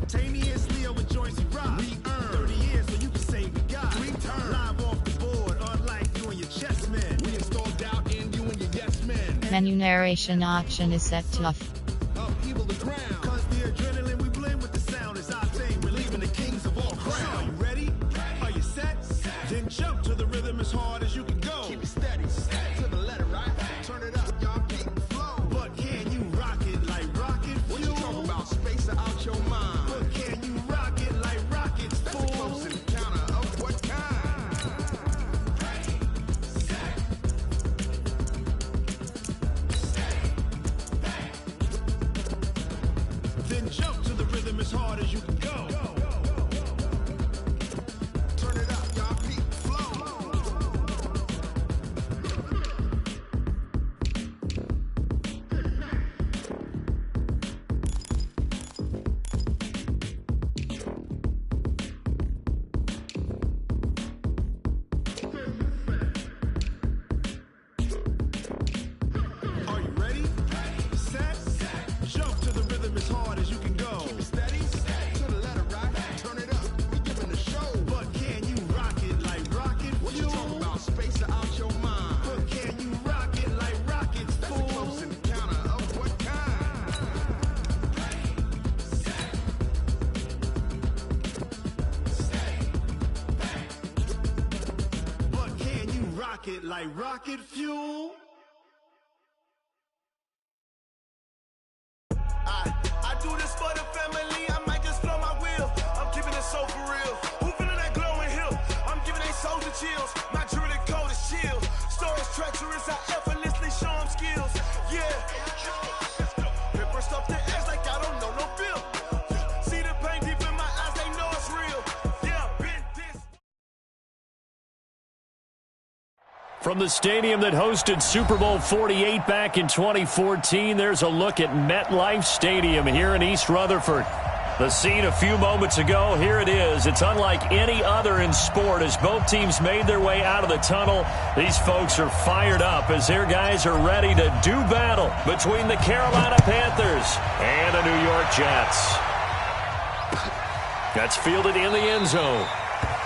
Simultaneously or with joints and rock. We earn 30 years so you can say we got. We turn live off the board, unlike you and your chess men. We installed doubt in you and your yes men. Menu narration option is set to off. Upheaval the ground. Cause the adrenaline we blend with the sound is our thing. We're leaving the kings of all ground. Are you ready? Are you set? Then jump to the rhythm as hard as you can go. Keep it steady, to the letter, right? Turn it up, y'all keep it flow. But can you rock it like rocket fuel? What you talking about? Space out your mind. But can you rock it like rockets, fool? That's a close encounter of what kind? Then jump to the rhythm as hard as you can go. Turn it up, y'all keep it flow. Are you ready? Set? Jump to the rhythm as hard as you can go. Keep it steady, to the letter, right? Turn it up, we giving the show. But can you rock it like rocket fuel? What you talking about? Space out your mind. But can you rock it like rockets, fool? That's a close encounter of what kind? But can you rock it like rocket fuel? I do this for the family, I might just blow my wheel. I'm keeping it so for real. Who feeling that glowing hill? I'm giving they soldier chills. My druidic code is chill. Stories treacherous, I effortlessly show them skills. Yeah. Pepper stuff the edge like I don't know no bill. See the pain deep in my eyes, they know it's real. Yeah, been this. From the stadium that hosted Super Bowl 48 back in 2014, there's a look at MetLife Stadium here in East Rutherford. The scene a few moments ago, here it is. It's unlike any other in sport as both teams made their way out of the tunnel. These folks are fired up as their guys are ready to do battle between the Carolina Panthers and the New York Jets. That's fielded in the end zone.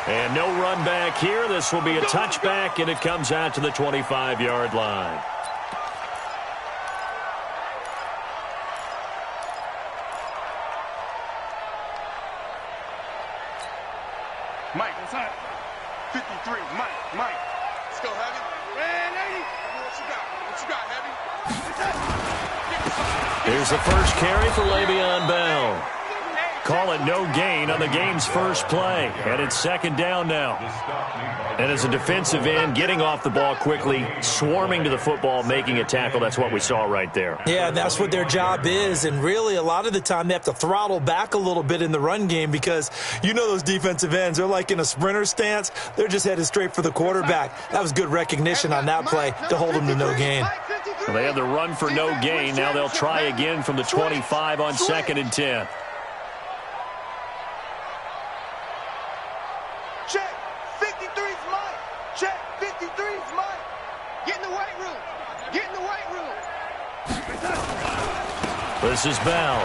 And no run back here. This will be a touchback, and it comes out to the 25-yard line. Mike, inside. 53, Mike. Let's go, Heavy. Man, 80. What you got, Heavy? Here's the first carry for Le'Veon Bell. Call it no gain on the game's first play. And it's second down now. And as a defensive end, getting off the ball quickly, swarming to the football, making a tackle, that's what we saw right there. Yeah, that's what their job is. And really, a lot of the time, they have to throttle back a little bit in the run game because you know those defensive ends, they're like in a sprinter stance. They're just headed straight for the quarterback. That was good recognition on that play to hold them to no gain. Well, they had the run for no gain. Now they'll try again from the 25 on 2nd and 10. Check. 53's Mike. Check. 53's Mike. Get in the weight room. Get in the weight room. This is Bell.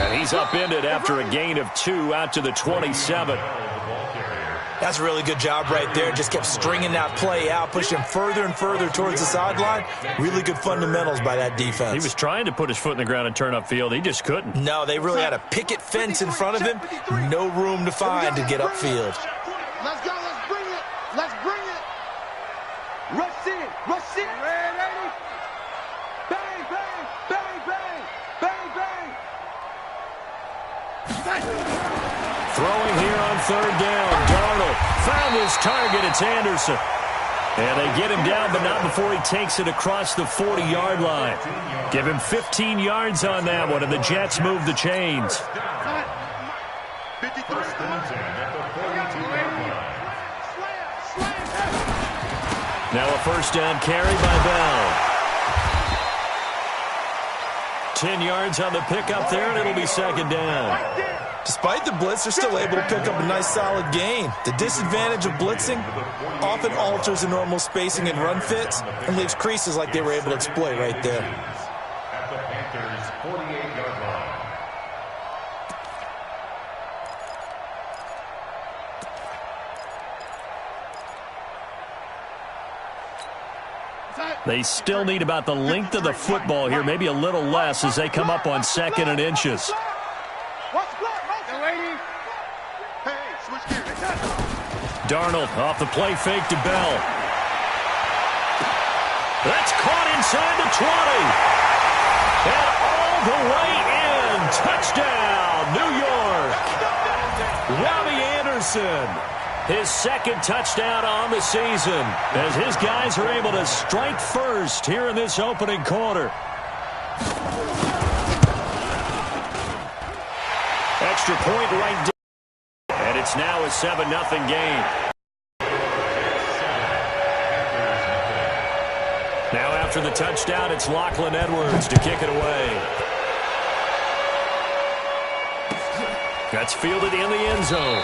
And he's upended after a gain of 2 out to the 27. That's a really good job right there. Just kept stringing that play out, pushing further and further towards the sideline. Really good fundamentals by that defense. He was trying to put his foot in the ground and turn upfield. He just couldn't. No, they really had a picket fence in front of him. No room to find to get upfield. Let's go. Let's bring it. Let's bring it. Rush in. Rush in. Ready? Bang, bang, bang, bang, bang, bang. Throwing here on 3rd down. Darnold found his target. It's Anderson. And they get him down, but not before he takes it across the 40-yard line. Give him 15 yards on that one, and the Jets move the chains. Now a first down carry by Bell. 10 yards on the pickup there, and it'll be 2nd down. Despite the blitz, they're still able to pick up a nice solid gain. The disadvantage of blitzing often alters the normal spacing and run fits and leaves creases like they were able to exploit right there. They still need about the length of the football here, maybe a little less as they come up on 2nd and inches. Darnold off the play fake to Bell. That's caught inside the 20. And all the way in. Touchdown, New York. Robbie Anderson. His 2nd touchdown on the season as his guys are able to strike first here in this opening quarter. Extra point right down. And it's now a 7-0 game. Now after the touchdown, it's Lachlan Edwards to kick it away. That's fielded in the end zone.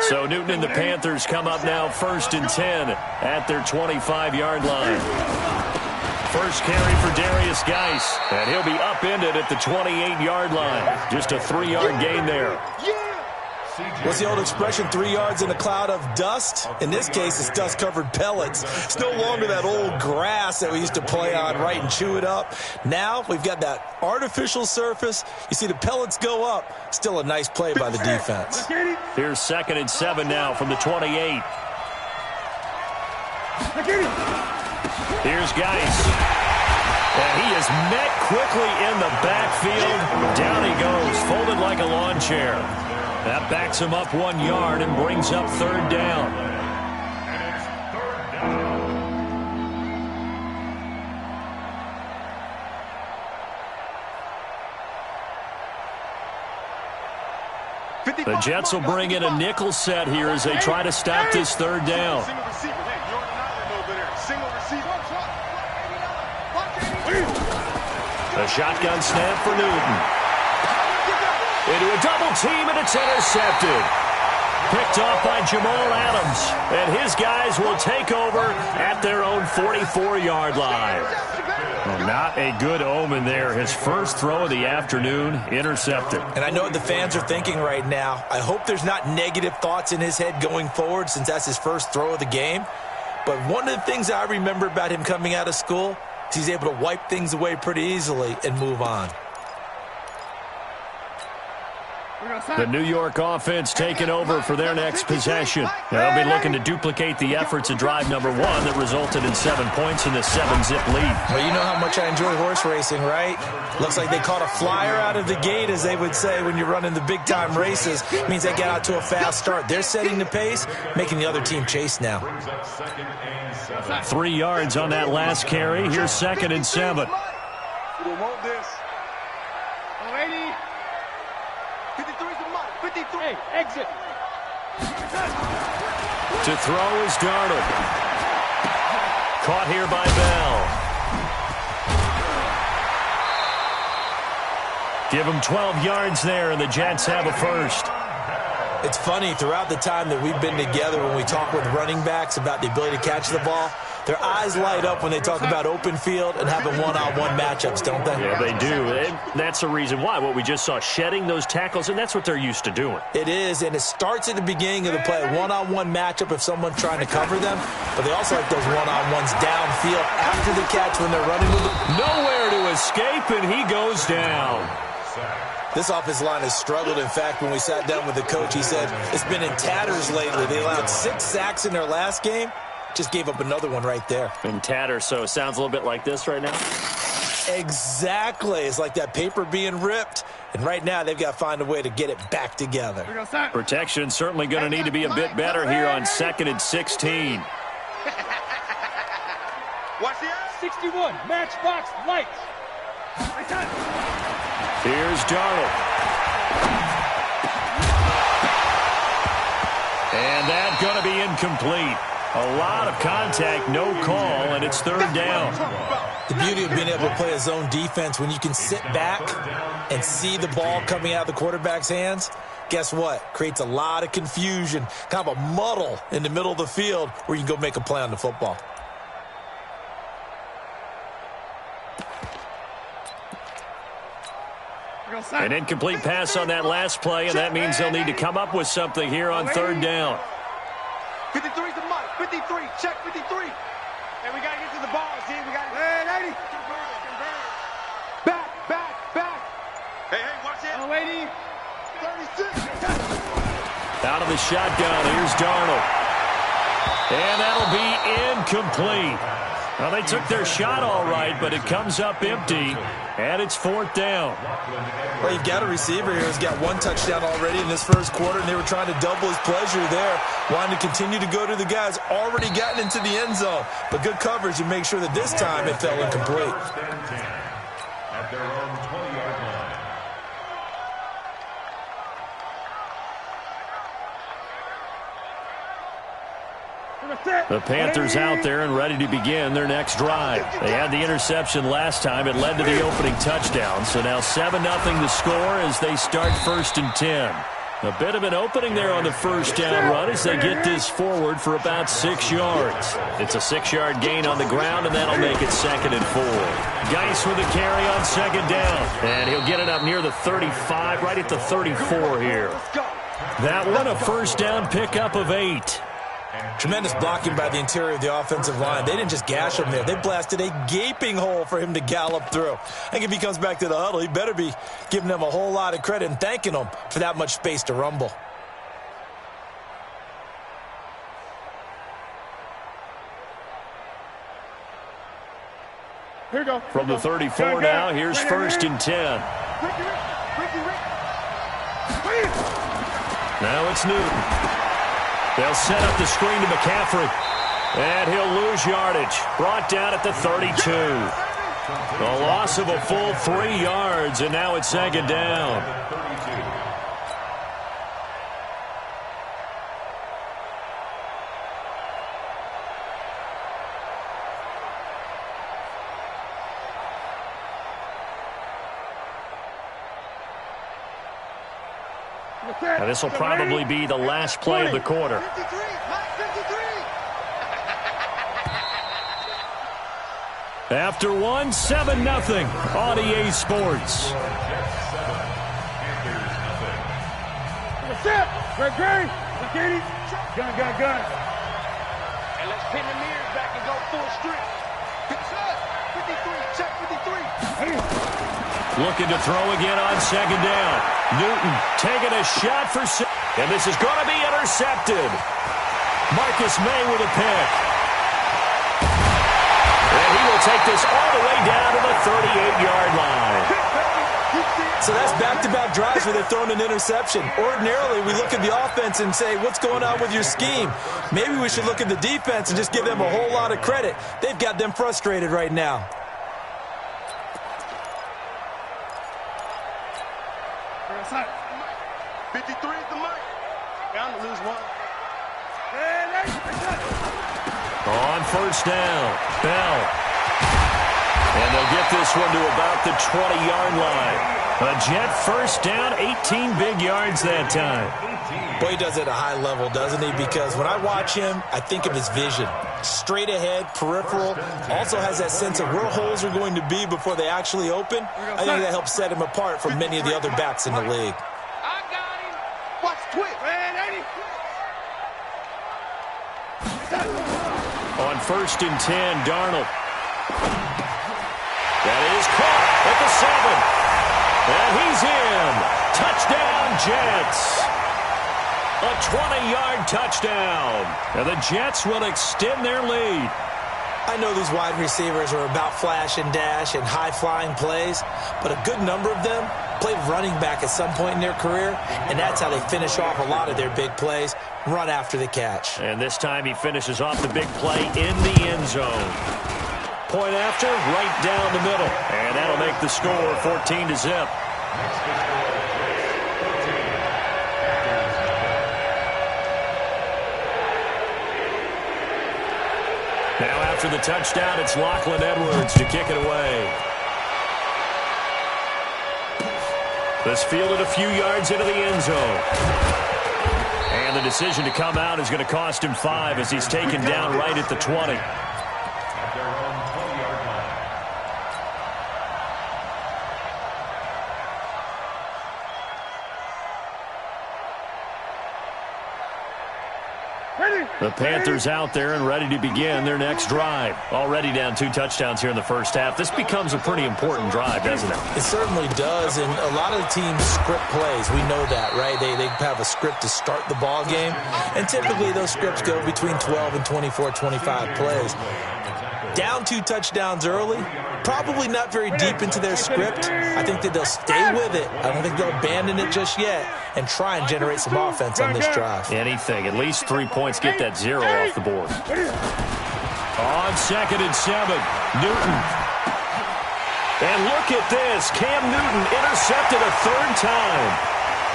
So Newton and the Panthers come up now 1st and 10 at their 25-yard line. First carry for Darius Geis, and he'll be upended at the 28-yard line. Just a 3-yard gain there. What's the old expression, 3 yards in a cloud of dust? In this case, it's dust-covered pellets. It's no longer that old grass that we used to play on, right, and chew it up. Now we've got that artificial surface. You see the pellets go up. Still a nice play by the defense. Here's 2nd and 7 now from the 28. Here's Geis. And he is met quickly in the backfield. Down he goes, folded like a lawn chair. That backs him up 1 yard and brings up 3rd down. The Jets will bring in a nickel set here as they try to stop this 3rd down. A shotgun snap for Newton. Into a double team, and it's intercepted. Picked off by Jamal Adams, and his guys will take over at their own 44-yard line. Well, not a good omen there. His first throw of the afternoon, intercepted. And I know what the fans are thinking right now. I hope there's not negative thoughts in his head going forward since that's his first throw of the game. But one of the things I remember about him coming out of school is he's able to wipe things away pretty easily and move on. The New York offense taking over for their next possession. They'll be looking to duplicate the efforts of drive number 1 that resulted in 7 points in the 7-zip lead. Well, you know how much I enjoy horse racing, right? Looks like they caught a flyer out of the gate, as they would say when you're running the big-time races. It means they get out to a fast start. They're setting the pace, making the other team chase now. 3 yards on that last carry. Here's 2nd and 7. Hey, exit. To throw is Darnold. Caught here by Bell. Give him 12 yards there, and the Jets have a first. It's funny, throughout the time that we've been together, when we talk with running backs about the ability to catch the ball, their eyes light up when they talk about open field and having one-on-one matchups, don't they? Yeah, they do. And that's the reason why. What we just saw, shedding those tackles, and that's what they're used to doing. It is, and it starts at the beginning of the play, a one-on-one matchup if someone's trying to cover them, but they also like those one-on-ones downfield after the catch when they're running with them. Nowhere to escape, and he goes down. This offensive line has struggled. In fact, when we sat down with the coach, he said it's been in tatters lately. They allowed 6 sacks in their last game. Just gave up another one right there. In tatters, so it sounds a little bit like this right now? Exactly. It's like that paper being ripped. And right now, they've got to find a way to get it back together. Protection certainly going to need to be a bit better here on 2nd and 16. Watch the 61, matchbox lights. Here's Darnold. And that's going to be incomplete. A lot of contact, no call, and it's third down. The beauty of being able to play a zone defense when you can sit back and see the ball coming out of the quarterback's hands, guess what? Creates a lot of confusion, kind of a muddle in the middle of the field where you can go make a play on the football. An incomplete pass on that last play, and that means they'll need to come up with something here on third down. 53's the mark. 53. Check 53. And we got to get to the ball. See, we got to. Hey, 80. Back. Hey, watch it. Oh, 80. 36. Out of the shotgun, here's Darnold. And that'll be incomplete. Well, they took their shot all right, but it comes up empty, and it's fourth down. Well, you've got a receiver here who's got one touchdown already in this first quarter, and they were trying to double his pleasure there, wanting to continue to go to the guys already gotten into the end zone. But good coverage to make sure that this time it fell incomplete. At their own 20-yard line. The Panthers out there and ready to begin their next drive. They had the interception last time. It led to the opening touchdown. So now 7-0 the score as they start 1st and 10. A bit of an opening there on the first down run as they get this forward for about 6 yards. It's a 6-yard gain on the ground, and that'll make it 2nd and 4. Geis with a carry on 2nd down. And he'll get it up near the 35, right at the 34 here. That one a first down pickup of 8. Tremendous blocking by the interior of the offensive line. They didn't just gash him there. They blasted a gaping hole for him to gallop through. I think if he comes back to the huddle, he better be giving them a whole lot of credit and thanking them for that much space to rumble. Here we go. From the 34 now, here's 1st and 10. Now it's Newton. They'll set up the screen to McCaffrey. And he'll lose yardage. Brought down at the 32. A loss of a full 3 yards, and now it's 2nd down. Now this will probably be the last play of the quarter. After one, 7-0 on EA Sports. Gun. And let's pin the mirrors back and go full strength. 53, check 53. Looking to throw again on 2nd down. Newton taking a shot for 6. And this is going to be intercepted. Marcus May with a pick. And he will take this all the way down to the 38-yard line. So that's back-to-back drives where they've thrown an interception. Ordinarily, we look at the offense and say, what's going on with your scheme? Maybe we should look at the defense and just give them a whole lot of credit. They've got them frustrated right now. Outside. 53 is the mark. Bound to lose one. On 1st down, Bell. And they'll get this one to about the 20-yard line. A Jet 1st down, 18 big yards that time. Boy, he does it at a high level, doesn't he? Because when I watch him, I think of his vision. Straight ahead, peripheral. Also has that sense of where holes are going to be before they actually open. I think that helps set him apart from many of the other backs in the league. I got him. Watch twist. On 1st and 10, Darnold. That is caught at the 7. And he's in. Touchdown, Jets. A 20-yard touchdown. And the Jets will extend their lead. I know these wide receivers are about flash and dash and high-flying plays, but a good number of them played running back at some point in their career, and that's how they finish off a lot of their big plays, run after the catch. And this time he finishes off the big play in the end zone. Point after, right down the middle. And that'll make the score 14-0. after the touchdown, it's Lachlan Edwards to kick it away. This fielded a few yards into the end zone. And the decision to come out is going to cost him 5 as he's taken down right at the 20. The Panthers out there and ready to begin their next drive. Already down 2 touchdowns here in the first half. This becomes a pretty important drive, doesn't it? It certainly does, and a lot of the teams script plays. We know that, right? They have a script to start the ball game, and typically those scripts go between 12 and 24, 25 plays. Down 2 touchdowns early, probably not very deep into their script. I think that they'll stay with it. I don't think they'll abandon it just yet and try and generate some offense on this drive. Anything. At least 3 points. Get that 0 off the board. On 2nd and 7, Newton. And look at this. Cam Newton intercepted a 3rd time.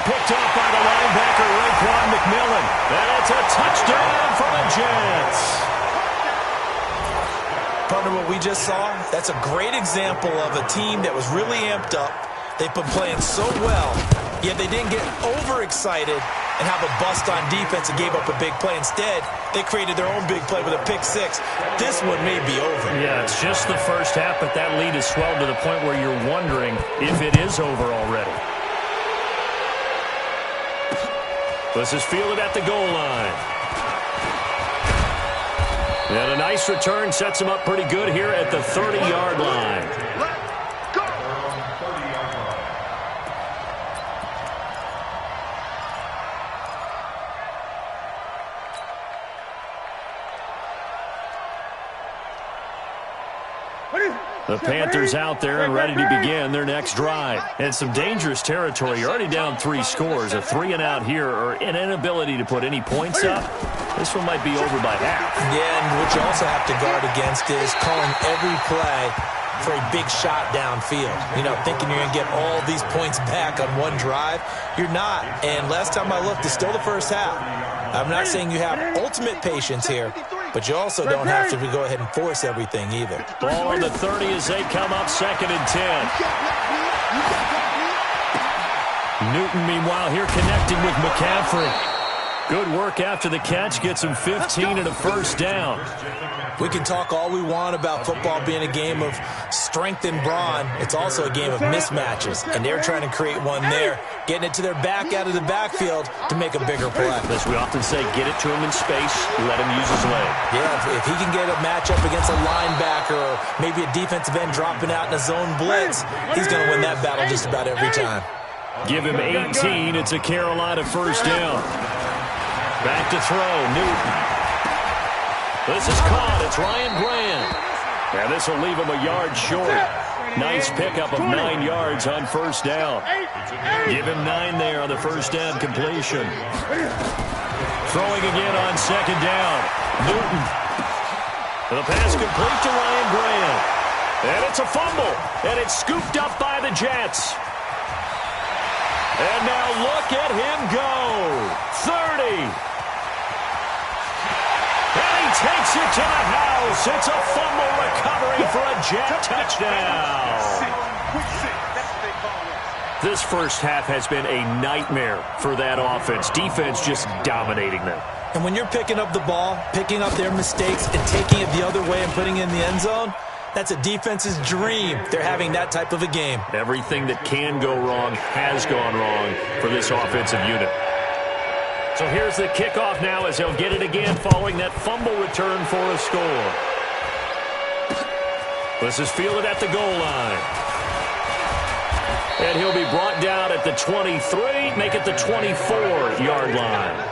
Picked off by the linebacker, Raekwon McMillan. And it's a touchdown for the Jets. Partner, what we just saw, that's a great example of a team that was really amped up. They've been playing so well, yet they didn't get overexcited and have a bust on defense and gave up a big play. Instead, they created their own big play with a pick 6. This one may be over. Yeah, it's just the first half, but that lead has swelled to the point where you're wondering if it is over already. This is fielded at the goal line. And a nice return sets him up pretty good here at the 30-yard line. The Panthers out there and ready to begin their next drive. And some dangerous territory. You're already down 3 scores. A 3-and-out here or an inability to put any points up. This one might be over by half. Yeah, and what you also have to guard against is calling every play for a big shot downfield. You know, thinking you're going to get all these points back on one drive. You're not. And last time I looked, it's still the first half. I'm not saying you have ultimate patience here, but you also don't have to go ahead and force everything either. Ball on the 30 as they come up 2nd and 10. Newton, meanwhile, here connecting with McCaffrey. Good work after the catch. Gets him 15 and a first down. We can talk all we want about football being a game of strength and brawn. It's also a game of mismatches, and they're trying to create one there, getting it to their back out of the backfield to make a bigger play. As we often say, get it to him in space, let him use his leg. Yeah, if he can get a matchup against a linebacker or maybe a defensive end dropping out in a zone blitz, he's going to win that battle just about every time. Give him 18. It's a Carolina first down. Back to throw, Newton. This is caught. It's Ryan Grant. And this will leave him a yard short. Nice pickup of 9 yards on first down. Give him 9 there on the first down completion. Throwing again on 2nd down. Newton. The pass complete to Ryan Grant. And it's a fumble. And it's scooped up by the Jets. And now look at him go. 30. And he takes it to the house. It's a fumble recovery for a Jet touchdown. This first half has been a nightmare for that offense. Defense just dominating them. And when you're picking up the ball, picking up their mistakes, and taking it the other way and putting it in the end zone, that's a defense's dream. They're having that type of a game. Everything that can go wrong has gone wrong for this offensive unit. So here's the kickoff now as he'll get it again following that fumble return for a score. This is fielded at the goal line. And he'll be brought down at the 23, make it the 24-yard line.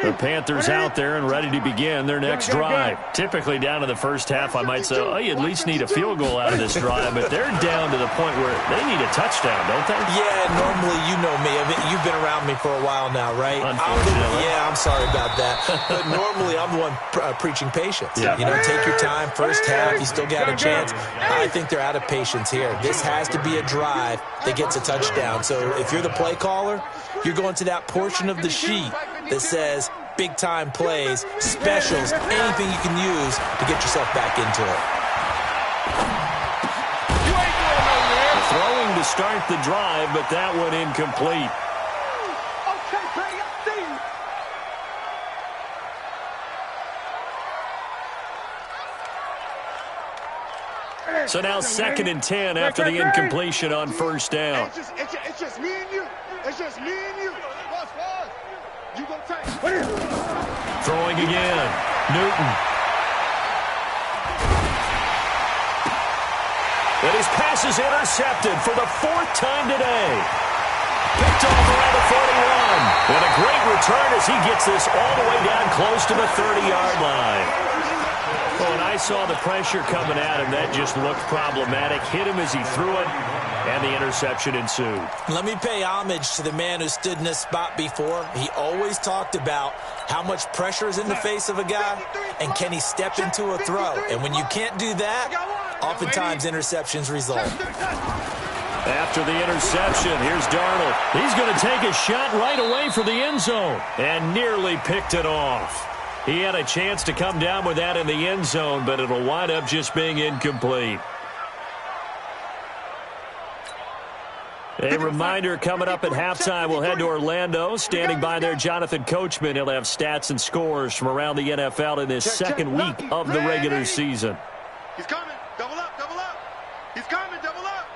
The Panthers out there and ready to begin their next drive. Typically down in the first half, I might say, oh, you at least need a field goal out of this drive, but they're down to the point where they need a touchdown, don't they? Yeah, normally, you know me. I mean, you've been around me for a while now, right? Unfortunately. I'm sorry about that. But normally, I'm the one preaching patience. Yeah. You know, take your time. First half, you still got a chance. I think they're out of patience here. This has to be a drive that gets a touchdown. So if you're the play caller, you're going to that portion of the sheet that says big-time plays, specials, anything you can use to get yourself back into it. Throwing to start the drive, but that one incomplete. Okay, Brady, I see you. So now 2nd and 10 after the incompletion on first down. It's just me and you. It's just me and you. You gonna take. Throwing again. Newton. And his pass is intercepted for the 4th time today. Picked off around the 41. And a great return as he gets this all the way down close to the 30-yard line. Well, when I saw the pressure coming at him, that just looked problematic. Hit him as he threw it, and the interception ensued. Let me pay homage to the man who stood in this spot before. He always talked about how much pressure is in the face of a guy, and can he step into a throw. And when you can't do that, oftentimes interceptions result. After the interception, here's Darnold. He's going to take a shot right away for the end zone, and nearly picked it off. He had a chance to come down with that in the end zone, but it'll wind up just being incomplete. A reminder coming up at halftime, we'll head to Orlando. Standing by there, Jonathan Coachman. He'll have stats and scores from around the NFL in this second week of the regular season. He's coming. Double up, double up. He's coming, double up.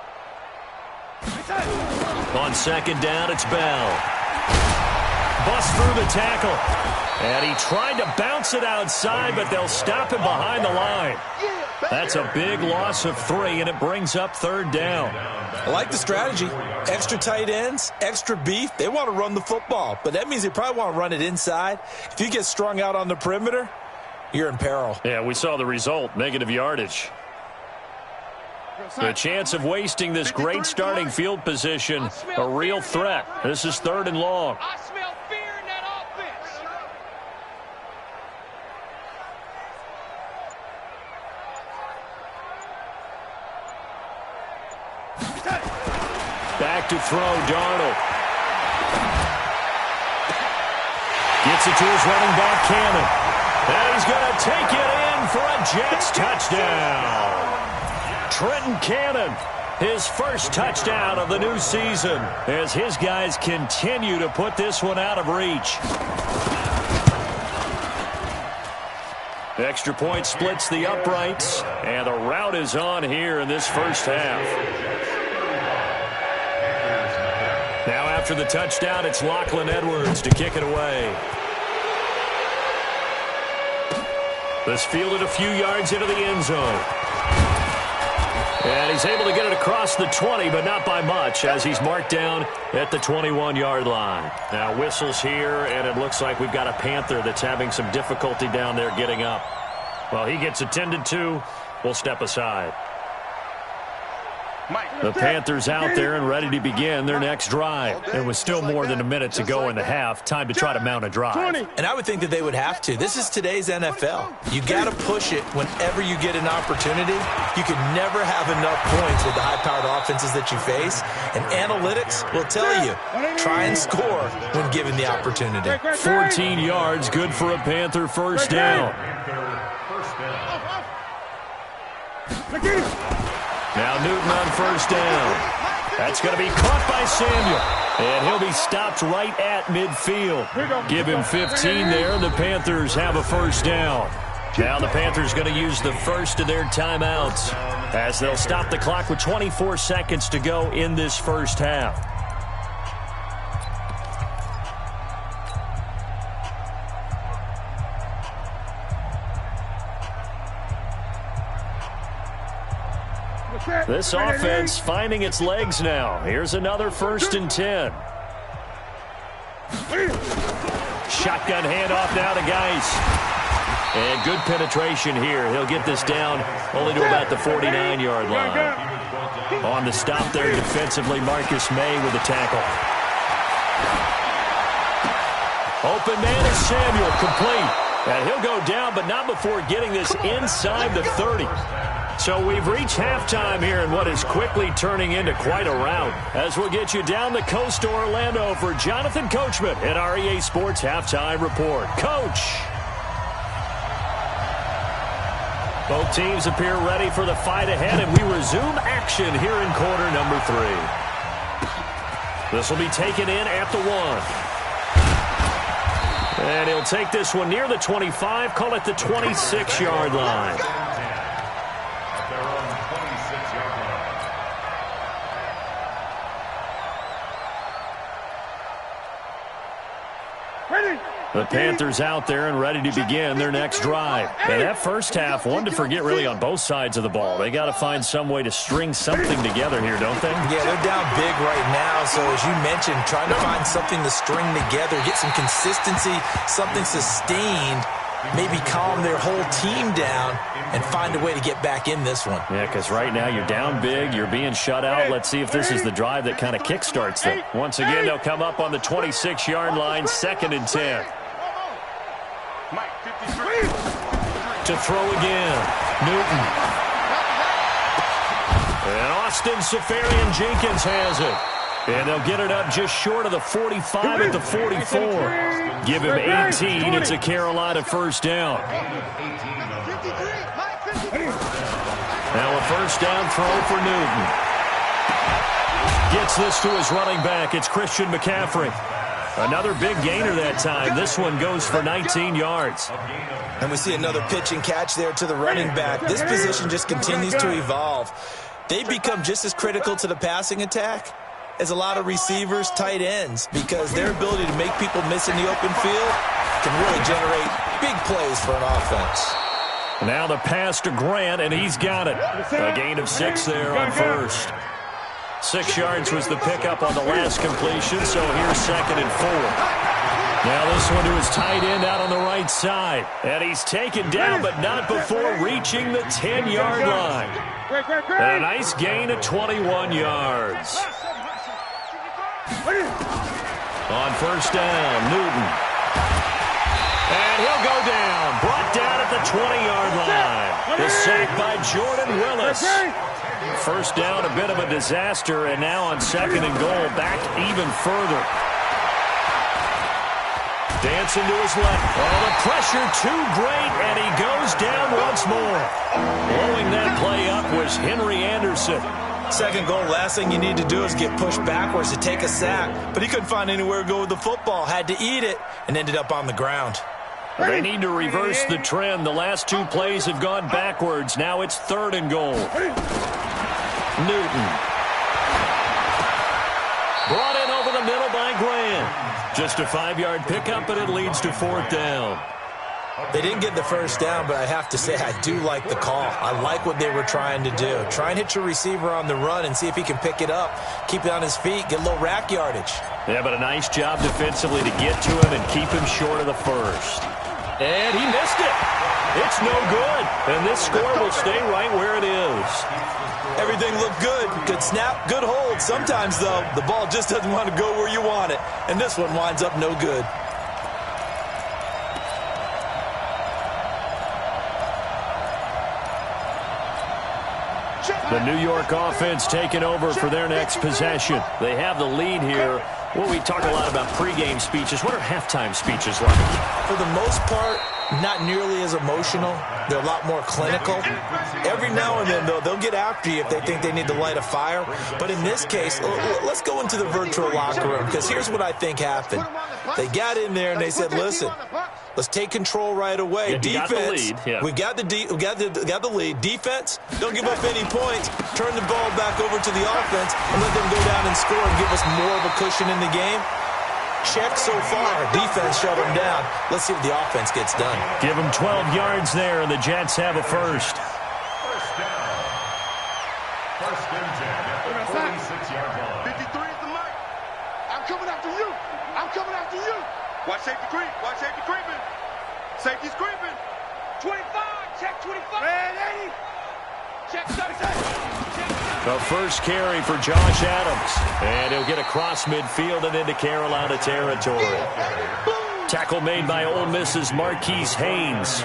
On 2nd down, it's Bell. Bust through the tackle. And he tried to bounce it outside, but they'll stop him behind the line. That's a big loss of 3, and it brings up 3rd down. I like the strategy. Extra tight ends, extra beef. They want to run the football, but that means they probably want to run it inside. If you get strung out on the perimeter, you're in peril. Yeah, we saw the result, negative yardage. The chance of wasting this great starting field position, a real threat. This is 3rd and long. I smell fear in that offense. Back to throw, Darnold. Gets it to his running back, Cannon. And he's going to take it in for a Jets touchdown. Trenton Cannon, his first touchdown of the new season, as his guys continue to put this one out of reach. Extra point splits the uprights, and the route is on here in this first half. Now after the touchdown, it's Lachlan Edwards to kick it away. This fielded a few yards into the end zone. And he's able to get it across the 20, but not by much, as he's marked down at the 21-yard line. Now whistles here, and it looks like we've got a Panther that's having some difficulty down there getting up. Well, he gets attended to. We'll step aside. The Panthers out there and ready to begin their next drive. There was still more than a minute to go in the half. Time to try to mount a drive. And I would think that they would have to. This is today's NFL. You got to push it whenever you get an opportunity. You can never have enough points with the high-powered offenses that you face. And analytics will tell you, try and score when given the opportunity. 14 yards, good for a Panther first down. Now Newton on first down. That's going to be caught by Samuel. And he'll be stopped right at midfield. Give him 15 there. The Panthers have a first down. Now the Panthers going to use the first of their timeouts as they'll stop the clock with 24 seconds to go in this first half. This offense finding its legs now. Here's another 1st and 10. shotgun handoff now to Geis. And good penetration here. He'll get this down only to about the 49-yard line. On the stop there defensively, Marcus May with the tackle. Open man is Samuel, complete. And he'll go down, but not before getting this inside the 30. So we've reached halftime here in what is quickly turning into quite a rout. As we'll get you down the coast to Orlando for Jonathan Coachman at our EA Sports Halftime Report. Coach! Both teams appear ready for the fight ahead, and we resume action here in quarter number 3. This will be taken in at the 1. And he'll take this one near the 25, call it the 26-yard line. The Panthers out there and ready to begin their next drive. And that first half, one to forget really on both sides of the ball. They got to find some way to string something together here, don't they? Yeah, they're down big right now. So as you mentioned, trying to find something to string together, get some consistency, something sustained, maybe calm their whole team down and find a way to get back in this one. Yeah, because right now you're down big, you're being shut out. Let's see if this is the drive that kind of kickstarts them. Once again, they'll come up on the 26-yard line, 2nd and 10. To throw again, Newton. And Austin Safarian-Jenkins has it. And they'll get it up just short of the 45 at the 44. Give him 18. It's a Carolina first down. Now a first down throw for Newton. Gets this to his running back. It's Christian McCaffrey. Another big gainer that time. This one goes for 19 yards. And we see another pitch and catch there to the running back. This position just continues to evolve. They become just as critical to the passing attack as a lot of receivers, tight ends, because their ability to make people miss in the open field can really generate big plays for an offense. Now the pass to Grant, and he's got it. A gain of 6 there on first. 6 yards was the pickup on the last completion, so here's 2nd and 4. Now this one to his tight end out on the right side. And he's taken down, but not before reaching the 10-yard line. And a nice gain of 21 yards. On first down, Newton. And he'll go down. Brought down at the 20-yard line. The sack by Jordan Willis. First down, a bit of a disaster, and now on 2nd and goal, back even further. Dancing to his left. Oh, the pressure too great, and he goes down once more. Blowing that play up was Henry Anderson. 2nd goal, last thing you need to do is get pushed backwards to take a sack, but he couldn't find anywhere to go with the football, had to eat it, and ended up on the ground. They need to reverse the trend. The last 2 plays have gone backwards. Now it's 3rd and goal. Newton. Brought in over the middle by Grant. Just a 5-yard pickup, and it leads to 4th down. They didn't get the first down, but I have to say I do like the call. I like what they were trying to do. Try and hit your receiver on the run and see if he can pick it up, keep it on his feet, get a little rack yardage. Yeah, but a nice job defensively to get to him and keep him short of the first. And he missed it. It's no good. And this score will stay right where it is. Everything looked good. Good snap, good hold. Sometimes, though, the ball just doesn't want to go where you want it. And this one winds up no good. The New York offense taking over for their next possession. They have the lead here. Well, we talk a lot about pregame speeches. What are halftime speeches like? For the most part, not nearly as emotional. They're a lot more clinical. Every now and then, though, they'll get after you if they think they need to light a fire. But in this case, let's go into the virtual locker room, because here's what I think happened. They got in there and they said, listen, let's take control right away. Yeah, defense, we got the lead. Defense, don't give up any points. Turn the ball back over to the offense and let them go down and score and give us more of a cushion in the game. Check so far. Defense shut them down. Let's see what the offense gets done. Give them 12 yards there, and the Jets have a first. First down. First and 10 at the 46-yard line. 53 is the mark. I'm coming after you. I'm coming after you. Watch safety creep. Watch safety creeping. Safety's creeping. 25. Check 25. Red 80. Check 37. The first carry for Josh Adams. And he'll get across midfield and into Carolina territory. Tackle made by Ole Miss's Marquise Haynes.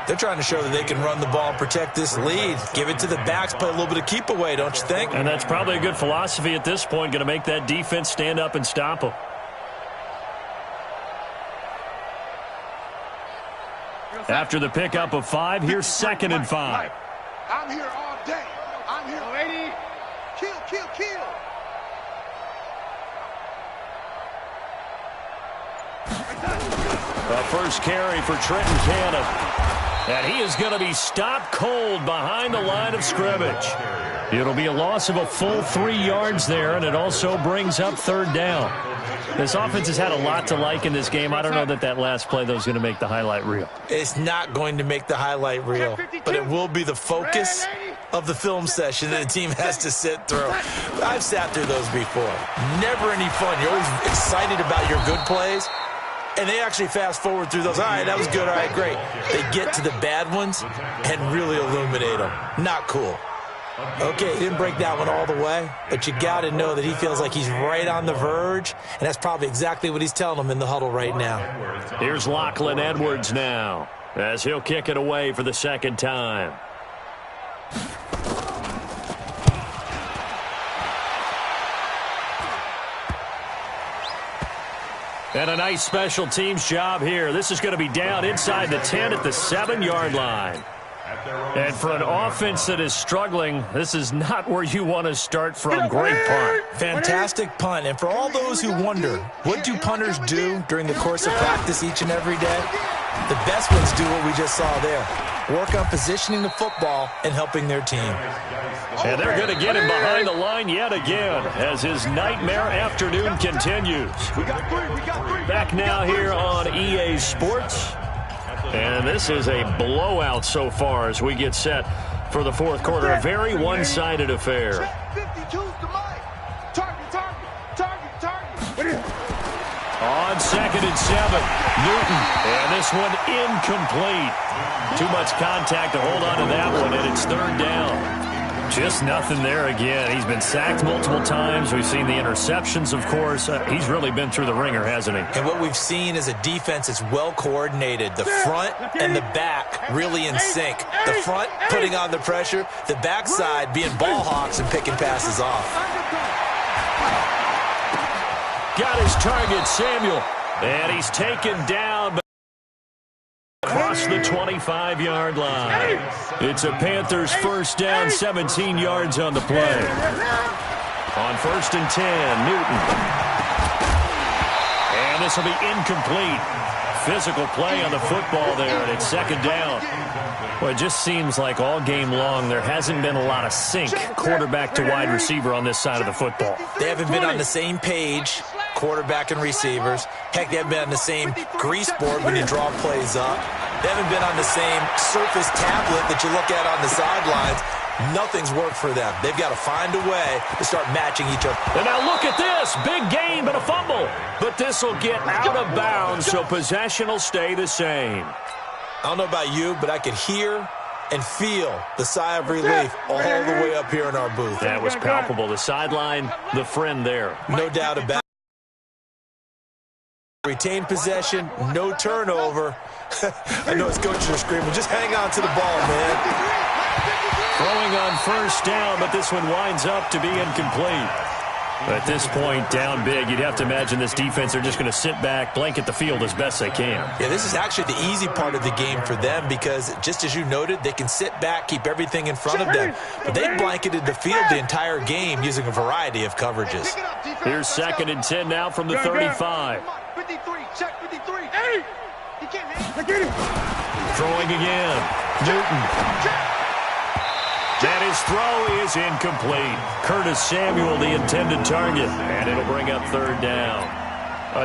They're trying to show that they can run the ball and protect this lead. Give it to the backs, play a little bit of keep away, don't you think? And that's probably a good philosophy at this point, going to make that defense stand up and stop them. After the pickup of 5, here's 2nd and 5. I'm here all day. I'm here. Lady. Kill, kill, kill. The first carry for Trenton Cannon. And he is going to be stopped cold behind the line of scrimmage. It'll be a loss of a full 3 yards there, and it also brings up 3rd down. This offense has had a lot to like in this game. I don't know that last play, though, is going to make the highlight reel. It's not going to make the highlight reel, but it will be the focus of the film session that the team has to sit through. I've sat through those before. Never any fun. You're always excited about your good plays, and they actually fast forward through those. All right, that was good. All right, great. They get to the bad ones and really illuminate them. Not cool. Okay, he didn't break that one all the way, but you got to know that he feels like he's right on the verge, and that's probably exactly what he's telling them in the huddle right now. Here's Lachlan Edwards now, as he'll kick it away for the 2nd time. And a nice special teams job here. This is going to be down inside the 10 at the 7-yard line. And for an offense that is struggling, this is not where you want to start from. Great punt. Fantastic punt. And for all those who wonder, what do punters do during the course of practice each and every day? The best ones do what we just saw there. Work on positioning the football and helping their team. And they're going to get him behind the line yet again as his nightmare afternoon continues. Back now here on EA Sports. And this is a blowout so far as we get set for the 4th quarter. A very one-sided affair. On 2nd and 7, Newton. And this one incomplete. Too much contact to hold on to that one, and it's 3rd down. Just nothing there again. He's been sacked multiple times. We've seen the interceptions, of course. He's really been through the ringer, hasn't he? And what we've seen is a defense that's well coordinated. The front and the back really in sync. The front putting on the pressure. The backside being ball hawks and picking passes off. Got his target, Samuel. And he's taken down across the 25-yard line. It's a Panthers 1st down, 17 yards on the play. On 1st and 10, Newton. And this will be incomplete. Physical play on the football there, and it's 2nd down. Well, it just seems like all game long there hasn't been a lot of sync quarterback to wide receiver on this side of the football. They haven't been on the same page, quarterback and receivers. Heck, they haven't been on the same grease board when you draw plays up. They haven't been on the same surface tablet that you look at on the sidelines. Nothing's worked for them. They've got to find a way to start matching each other. And now look at this. Big gain, but a fumble. But this will get out of bounds, so possession will stay the same. I don't know about you, but I could hear and feel the sigh of relief all the way up here in our booth. That was palpable. The sideline, the friend there. No doubt about it. Retain possession, no turnover. I know his coaches are screaming, just hang on to the ball, man. Throwing on 1st down, but this one winds up to be incomplete. At this point, down big, you'd have to imagine this defense are just going to sit back, blanket the field as best they can. Yeah, this is actually the easy part of the game for them because, just as you noted, they can sit back, keep everything in front of them. But they blanketed the field the entire game using a variety of coverages. Here's 2nd and 10 now from the 35. 53, check 53. Hey! He can't hit. Throwing again. Newton. And his throw is incomplete. Curtis Samuel, the intended target. And it'll bring up 3rd down.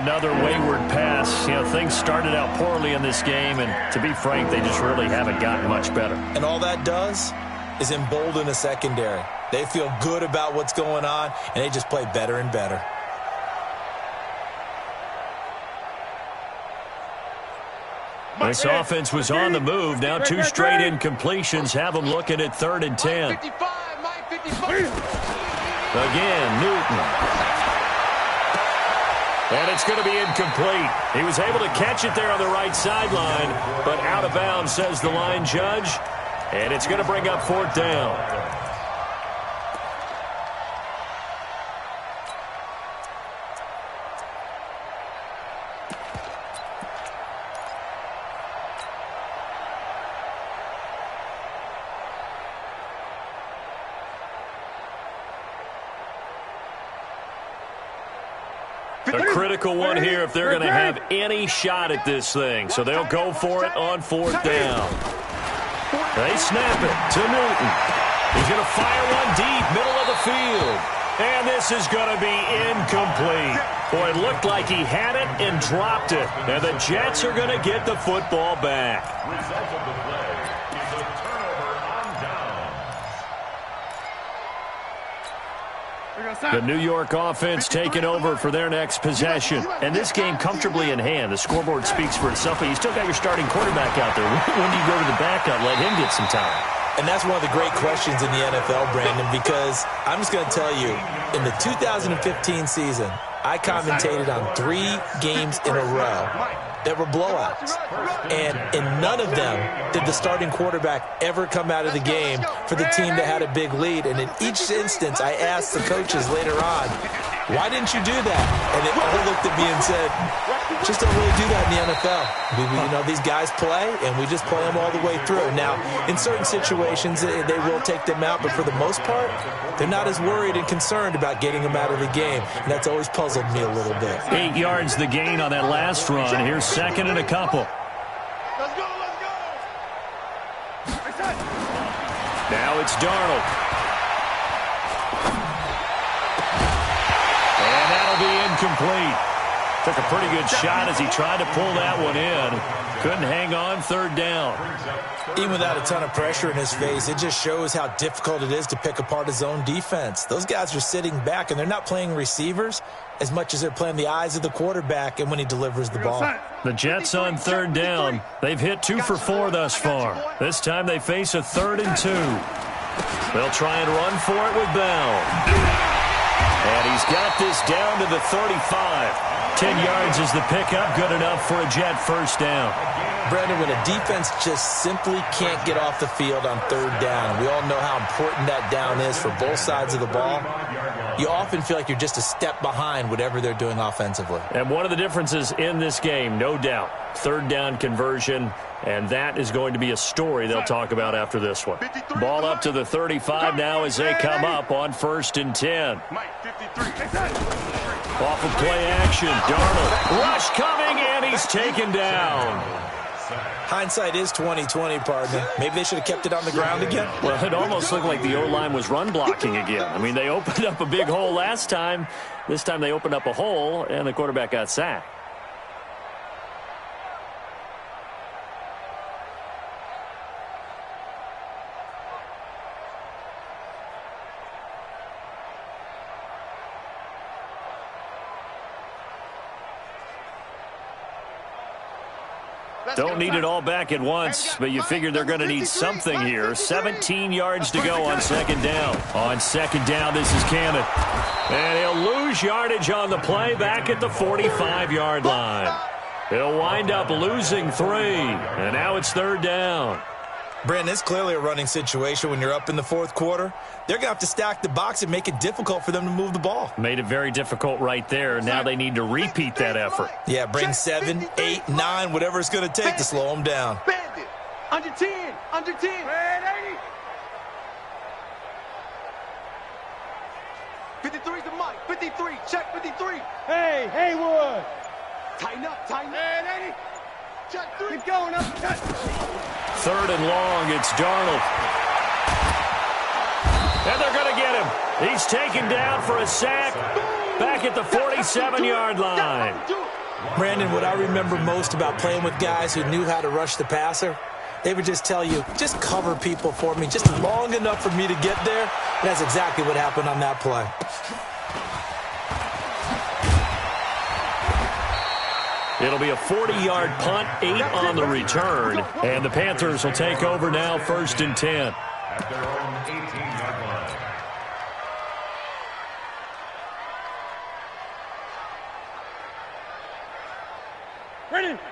Another wayward pass. You know, things started out poorly in this game, and to be frank, they just really haven't gotten much better. And all that does is embolden a secondary. They feel good about what's going on, and they just play better and better. This offense was on the move. Now 2 straight incompletions have them looking at 3rd and 10. Again, Newton. And it's going to be incomplete. He was able to catch it there on the right sideline, but out of bounds, says the line judge. And it's going to bring up 4th down. A critical one here if they're going to have any shot at this thing. So they'll go for it on 4th down. They snap it to Newton. He's going to fire one deep, middle of the field. And this is going to be incomplete. Boy, it looked like he had it and dropped it. And the Jets are going to get the football back. The New York offense taking over for their next possession. And this game comfortably in hand. The scoreboard speaks for itself, but you still got your starting quarterback out there. When do you go to the backup, let him get some time? And that's one of the great questions in the NFL, Brandon, because I'm just going to tell you, in the 2015 season, I commentated on 3 games in a row that were blowouts. And in none of them did the starting quarterback ever come out of the game for the team that had a big lead. And in each instance, I asked the coaches later on, why didn't you do that? And they all looked at me and said, just don't really do that in the NFL. You know, these guys play, and we just play them all the way through. Now, in certain situations, they will take them out, but for the most part, they're not as worried and concerned about getting them out of the game. And that's always puzzled me a little bit. 8 yards the gain on that last run. Here's 2nd and a couple. Let's go, let's go. Now it's Darnold. And that'll be incomplete. Took a pretty good shot as he tried to pull that one in. Couldn't hang on, 3rd down. Even without a ton of pressure in his face, it just shows how difficult it is to pick apart his own defense. Those guys are sitting back, and they're not playing receivers as much as they're playing the eyes of the quarterback and when he delivers the ball. The Jets on 3rd down. They've hit 2 for 4 thus far. This time they face a 3rd and 2. They'll try and run for it with Bell. And he's got this down to the 35. 10 yards is the pickup, good enough for a Jet 1st down. Brandon, when a defense just simply can't get off the field on 3rd down, we all know how important that down is for both sides of the ball, you often feel like you're just a step behind whatever they're doing offensively. And one of the differences in this game, no doubt, 3rd down conversion, and that is going to be a story they'll talk about after this one. Ball up to the 35 now as they come up on 1st and 10. Off of play action, Darnold. Rush coming, and he's taken down. Hindsight is 20/20, partner. Maybe they should have kept it on the ground again. Well, it almost looked like the O-line was run blocking again. I mean, they opened up a big hole last time. This time they opened up a hole, and the quarterback got sacked. Don't need it all back at once, but you figure they're going to need something here. 17 yards to go on 2nd down. On 2nd down, this is Cannon. And he'll lose yardage on the play back at the 45-yard line. He'll wind up losing 3, and now it's 3rd down. Brandon, it's clearly a running situation when you're up in the 4th quarter. They're going to have to stack the box and make it difficult for them to move the ball. Made it very difficult right there. Now they need to repeat that effort. Yeah, bring 7, 8, 9, whatever it's going to take to slow them down. Bandit. Under 10. Under 10. Red 80. 53's the mic. 53. Check 53. Hey, Haywood. Tighten up. Tighten up. Red 80. Check 3. Keep going up. 3rd and long, it's Darnold. And they're going to get him. He's taken down for a sack back at the 47-yard line. Brandon, what I remember most about playing with guys who knew how to rush the passer, they would just tell you, just cover people for me, just long enough for me to get there. And that's exactly what happened on that play. It'll be a 40-yard punt, 8 on the return. And the Panthers will take over now, 1st and 10. At their own 18-yard line.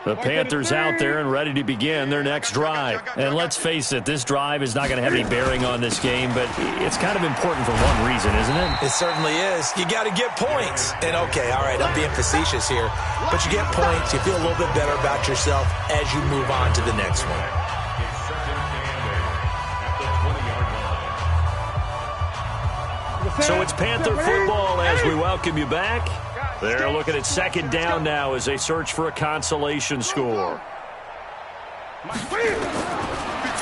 The Panthers out there and ready to begin their next drive. And let's face it, this drive is not going to have any bearing on this game, but it's kind of important for one reason, isn't it? It certainly is. You got to get points. And, okay, all right, I'm being facetious here. But you get points, you feel a little bit better about yourself as you move on to the next one. So it's Panther football as we welcome you back. They're looking at 2nd down now as they search for a consolation score.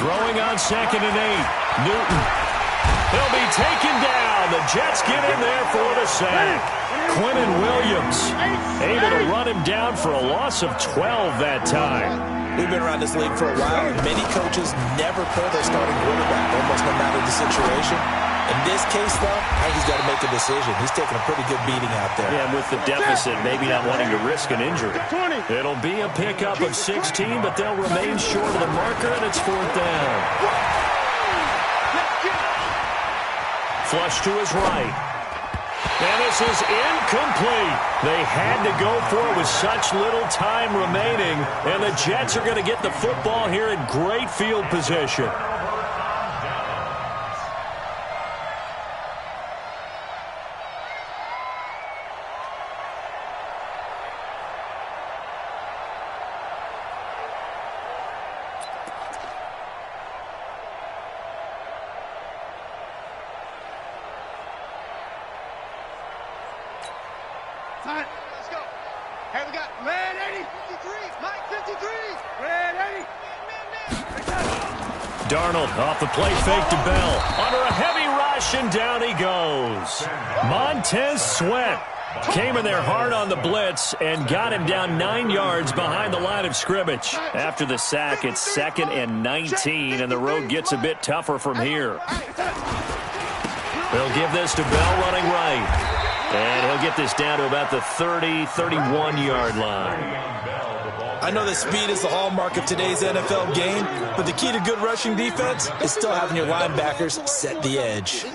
Throwing on 2nd and 8. Newton. He'll be taken down. The Jets get in there for the sack. Quinnen Williams able to run him down for a loss of 12 that time. We've been around this league for a while, and many coaches never pull their starting quarterback, almost no matter the situation. In this case, though, I think he's got to make a decision. He's taking a pretty good beating out there. Yeah, and with the deficit, maybe not wanting to risk an injury. It'll be a pickup of 16, but they'll remain short of the marker, and it's 4th down. Flush to his right. And this is incomplete. They had to go for it with such little time remaining, and the Jets are going to get the football here in great field position. Let's go. Hey, we got Red 80, 53, Mike 53, Red 80. Darnold off the play fake to Bell. Under a heavy rush, and down he goes. Montez Sweat came in there hard on the blitz and got him down 9 yards behind the line of scrimmage. After the sack, it's 2nd and 19, and the road gets a bit tougher from here. They'll give this to Bell running right. And he'll get this down to about the 30, 31-yard line. I know that speed is the hallmark of today's NFL game, but the key to good rushing defense is still having your linebackers set the edge.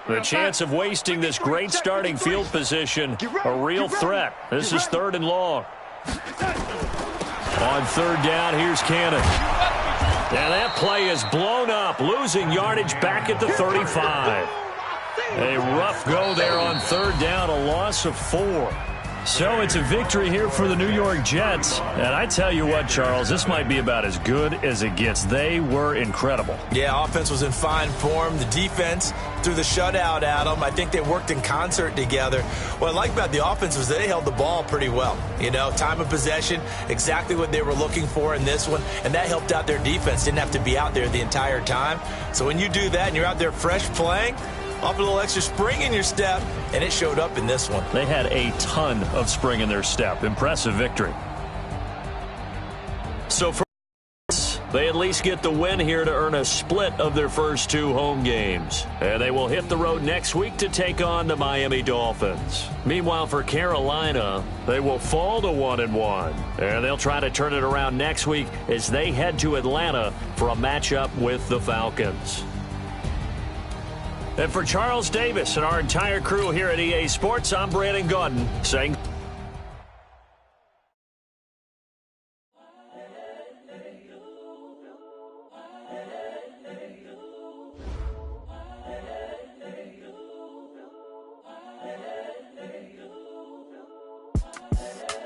The chance of wasting this great starting field position, a real threat. This is 3rd and long. On 3rd down, here's Cannon. And that play is blown up, losing yardage back at the 35. A rough go there on 3rd down, a loss of 4. So it's a victory here for the New York Jets. And I tell you what, Charles, this might be about as good as it gets. They were incredible. Yeah, offense was in fine form. The defense threw the shutout at them. I think they worked in concert together. What I like about the offense was they held the ball pretty well. You know, time of possession, exactly what they were looking for in this one. And that helped out their defense. Didn't have to be out there the entire time. So when you do that and you're out there fresh playing, off a little extra spring in your step, and it showed up in this one. They had a ton of spring in their step. Impressive victory. So for they at least get the win here to earn a split of their first 2 home games. And they will hit the road next week to take on the Miami Dolphins. Meanwhile, for Carolina, they will fall to 1-1. And they'll try to turn it around next week as they head to Atlanta for a matchup with the Falcons. And for Charles Davis and our entire crew here at EA Sports, I'm Brandon Gaudin saying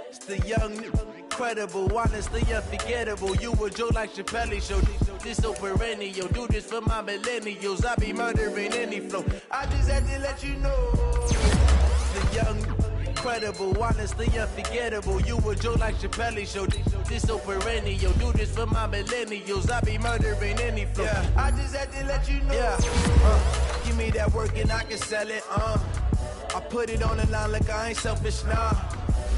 it's the young, incredible, honestly unforgettable. You a joke like Chappelle Show. This so perennial. Do this for my millennials. I be murdering any flow. I just had to let you know. The young, incredible, honestly unforgettable. You a joke like Chappelle Show. This so perennial. Do this for my millennials. I be murdering any flow. Yeah. I just had to let you know. Yeah. Give me that work and I can sell it. I put it on the line like I ain't selfish, nah.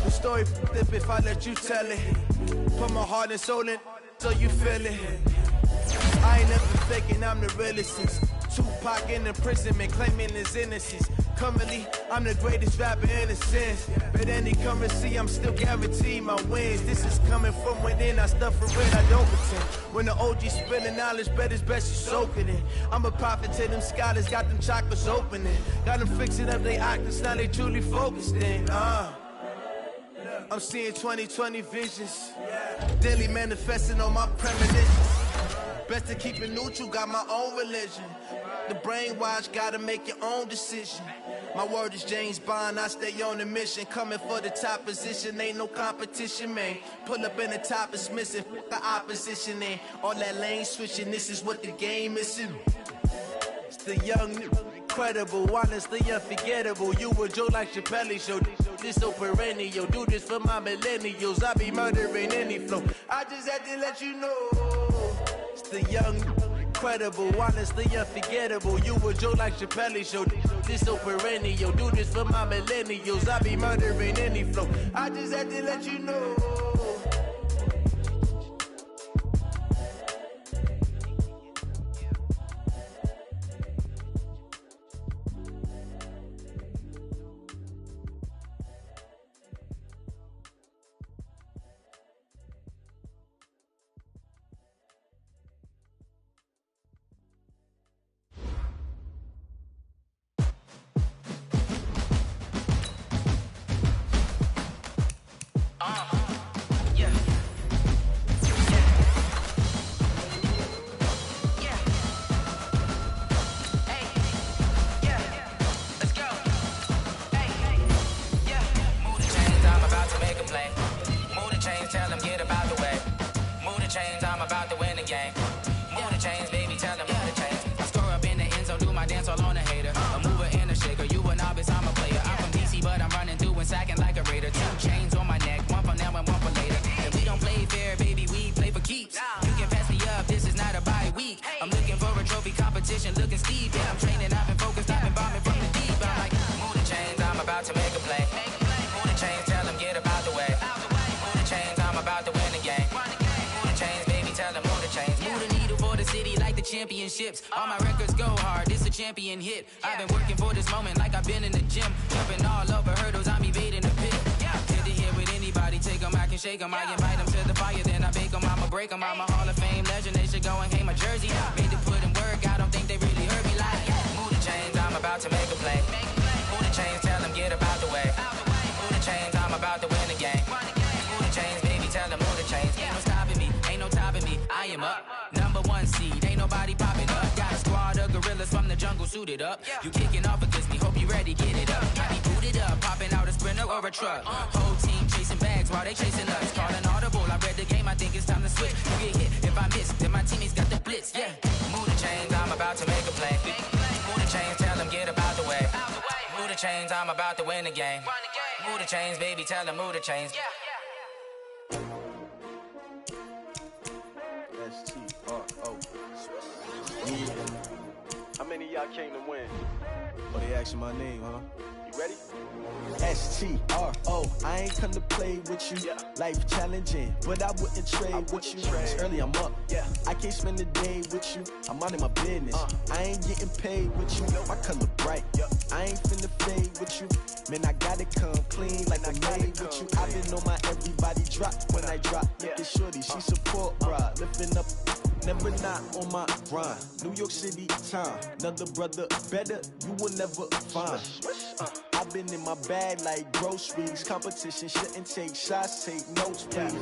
The story flip if I let you tell it. Put my heart and soul in so you feel it. I ain't never faking, I'm the realest since Tupac in imprisonment, claiming his innocence. Currently, I'm the greatest rapper in a sense. But any currency, I'm still guaranteed my wins. This is coming from within, I stuff for it, I don't pretend. When the OG spilling knowledge, bet it's best you soak it in. I'm a prophet to them scholars, got them chakras opening. Got them fixing up they octaves, now they truly focused in. I'm seeing 2020 visions. Daily manifesting on my premonitions. Best to keep it neutral, got my own religion. The brainwash, gotta make your own decision. My word is James Bond, I stay on a mission. Coming for the top position, ain't no competition, man. Pull up in the top, it's missing, fuck the opposition, and all that lane switching, this is what the game is in. It's the young, incredible, honestly unforgettable. You a Joe like Chappelle show, this so perennial. Do this for my millennials, I be murdering any flow. I just had to let you know. It's the young, incredible, honestly unforgettable. You a Joe like Chappelle show, this so perennial. Do this for my millennials, I be murdering any flow. I just had to let you know. Looking Steve, yeah, I'm training, I've been focused, I've been bombing from the deep. I'm like, move the chains, I'm about to make a play. Move the chains, tell them get about the way. Move the chains, I'm about to win the game. Move the chains, baby, tell them move the chains. Move the needle for the city like the championships. All my records go hard, this a champion hit. I've been working for this moment like I've been in the gym. Jumping all over hurdles, I'm evading the pit. Hit it here with anybody, take them, I can shake them. I invite them to the fire, then I bake them, I'ma break them. I'm a Hall of Fame legend, they should go and hang my jersey. Made to put in work, I don't think they really heard me like. Move the chains, I'm about to make a play. Move the chains, tell them get about the way. Move the chains, I'm about to win the game. Move the chains, baby, tell them move the chains. Ain't no stopping me, ain't no topping me. I am up, #1 seed, ain't nobody popping up. Got a squad of gorillas from the jungle suited up. You kicking off against me, hope you ready, get it up. I be booted up, popping out a Sprinter or a truck. Whole team chasing bags while they chasing us. Calling audible, I read the game, I think it's time to switch. You get hit, if I miss, then my teammates got the blitz, yeah. Move the chains, I'm about to make a play. Move the chains, tell them get about the way. Move the chains, I'm about to win the game. Move the chains, baby, tell them move the chains. S-T-R-O. How many of y'all came to win? Oh, they asking my name, huh? You ready? S-T-R-O. I ain't come to play with you. Life challenging, but I wouldn't trade with you. It's early, I'm up. I can't spend the day with you. I'm minding my business. I ain't getting paid with you. My color bright. I ain't finna fade with you. Man, I gotta come clean like I made with you. I've been on my everybody drop when I drop. Look at shorty, she support ride. Lifting up, never not on my grind. New York City time. Another brother better, you will never find. I've been in my bag like groceries. Competition shouldn't take shots, take notes, please.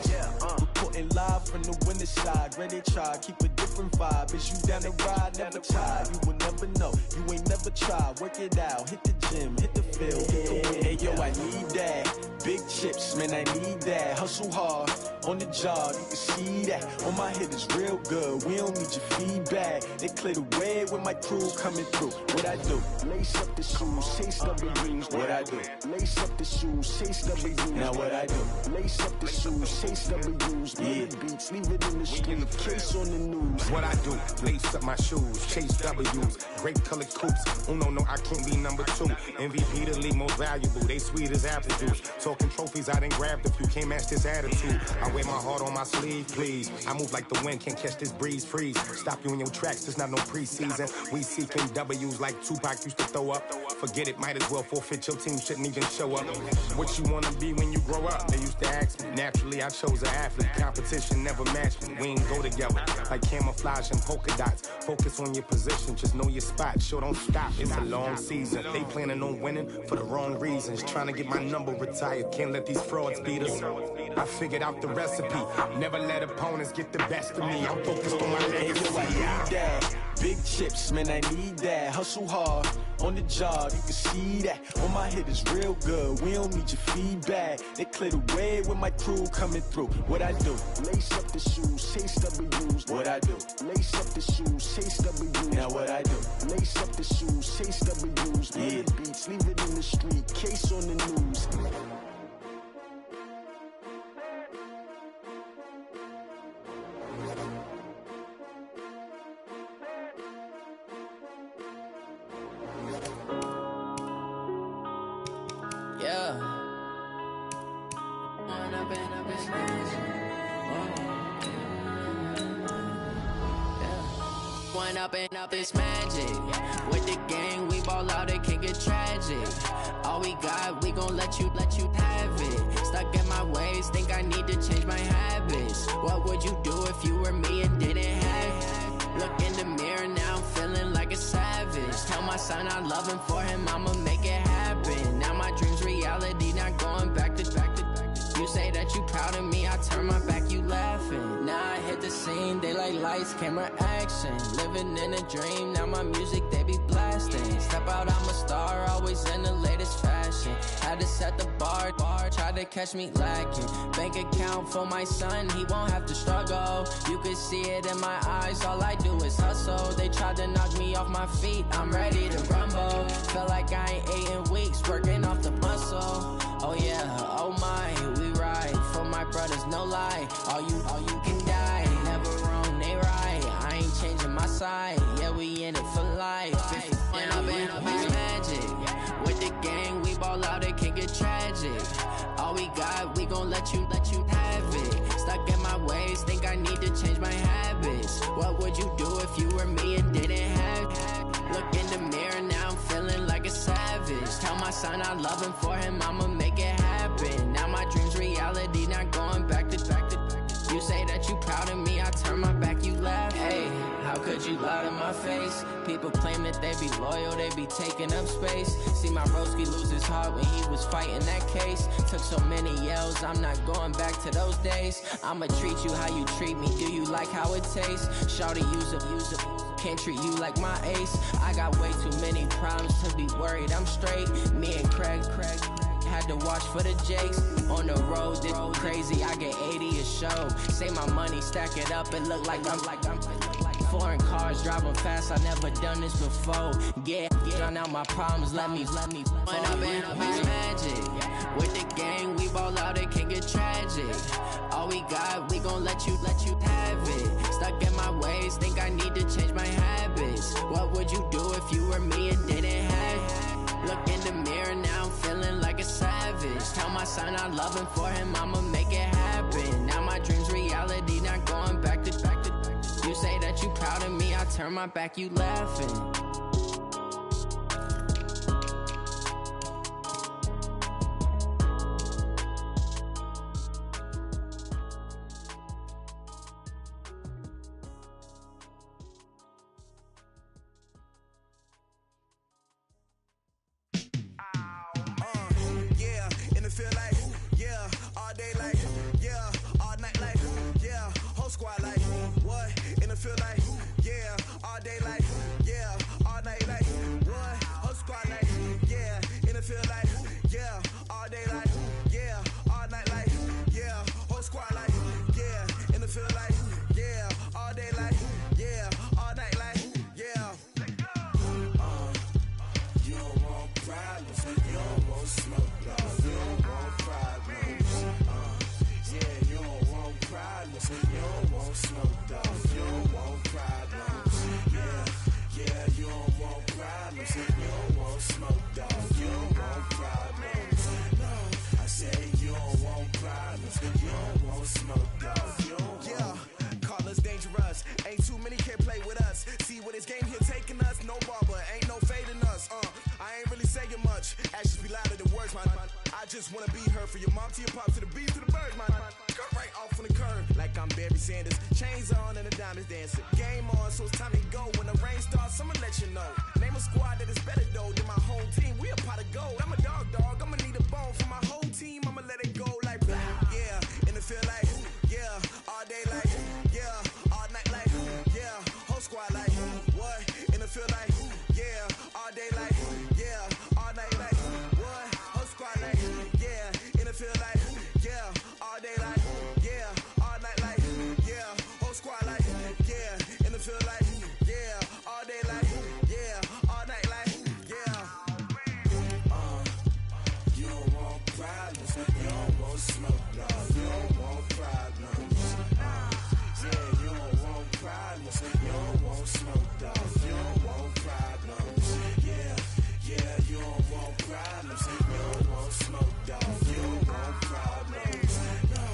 Reporting live from the winter side. Ready to try, keep a different vibe. Is you down the ride, never tired. You will never know, you ain't never tried. Work it out, hit the gym, hit the field, hit the wind. Hey yo, I need that. Big chips, man, I need that. Hustle hard, on the job, you can see that. On my head is real good, we don't need your feedback. They clear the way with my crew coming through. What I do? Lace up the shoes, chase W's. What I do? Lace up the shoes, chase W's. Now what I do? Lace up the shoes, chase W's. Yeah. Beats, leave it in the street, case on the news. What I do? Lace up my shoes, chase W's. Great colored coops. Oh no, I can't be number 2. MVP the league most valuable. They sweet as apple juice. Talking trophies, I didn't grab the few. Can't match this attitude. I I wear my heart on my sleeve, please. I move like the wind, can't catch this breeze, freeze. Stop you in your tracks, there's not no preseason. We seeking W's like Tupac used to throw up. Forget it, might as well forfeit, your team shouldn't even show up. What you wanna be when you grow up? They used to ask me. Naturally, I chose an athlete. Competition never matched me. We ain't go together like camouflage and polka dots. Focus on your position, just know your spot. Sure, don't stop, it's a long season. They planning on winning for the wrong reasons. Trying to get my number retired, can't let these frauds beat us. I figured out the recipe. Never let opponents get the best of me. I'm focused on my legacy. Big chips, man, I need that. Hustle hard on the job, you can see that. On my hit is real good, we don't need your feedback. They clear the way with my crew coming through. What I do? Lace up the shoes, chase W's. What I do? Lace up the shoes, chase W's. Now what I do? Lace up the shoes, chase W's. Yeah, beats, leave it in the street, case on the news. Up it's magic. With the gang, we ball out, it can get tragic. All we got, we gon' let you have it. Stuck in my ways, think I need to change my habits. What would you do if you were me and didn't have it? Look in the mirror now, I'm feeling like a savage. Tell my son I love him, for him I'ma make it happen. Now my dream's reality, not going back to. You say that you proud of me, I turn my back, you laughing. Now I hit the scene, they like lights, camera, action. Living in a dream, now my music, they be blasting. Step out, I'm a star, always in the latest fashion. Had to set the bar, try to catch me lacking. Bank account for my son, he won't have to struggle. You can see it in my eyes, all I do is hustle. They tried to knock me off my feet, I'm ready to rumble. Feel like I ain't ate in weeks, working off the muscle. Oh yeah, oh my, we ride for my brothers, no lie. All you can die, never wrong, they right. I ain't changing my side, yeah, we in it for life. When I've been magic, with the gang, we ball out, it can get tragic. All we got, we gon' let you have it. Stuck in my ways, think I need to change my habits. What would you do if you were me and didn't have it? Look in the mirror, now I'm feeling like a savage. Tell my son I love him, for him I'ma make it happen. Now my dream's reality, not going back to. You say that you proud of me, I turn my back, you laugh. Hey, how could you lie to my face? People claim that they be loyal, they be taking up space. See my broski lose his heart when he was fighting that case. Took so many yells, I'm not going back to those days. I'ma treat you how you treat me, do you like how it tastes? Shawty, use it. Can't treat you like my ace. I got way too many problems to be worried, I'm straight. Me and Craig had to watch for the Jakes. On the road, this crazy, I get 80 a show. Say my money, stack it up, it look like I'm foreign cars, driving fast, I never done this before. Yeah, drown out my problems, let me. When I've been magic. With the gang, we ball out, it can get tragic. All we got, we gon' let you have it. Stuck in my ways, think I need to change my habits. What would you do if you were me and didn't have it? Look in the mirror, now I'm feeling like a savage. Tell my son I love him, for him I'ma make it happen. Now my dream's reality, not going back to. You say that you proud of me, I turn my back, you laughing. You don't want just wanna be her. For your mom to your pop to the beat to the bird, man. Cut right off on the curve, like I'm Barry Sanders. Chains on and the diamonds dancing. Game on, so it's time to go. When the rain starts, I'ma let you know. Name a squad that is better though than my whole team. We a pot of gold. I'm a dog. I'ma need a bone for my whole team. I'ma let it go like yeah. And it feel like yeah. All day like yeah. All night like yeah. Whole squad like what? And it feel like yeah. All day like yeah. All night like what? Whole squad like yeah. And it feel like yeah. All day like yeah. All night like yeah. Whole squad like yeah. And it feel like yeah. All day like yeah. All night like yeah. You don't want problems. You don't want smoke, no. You don't want problems. Yeah, you don't want problems. You don't want smoke, dog. You don't want problems. Yeah, you don't want problems. You don't want smoke, dog. You don't want problems. No,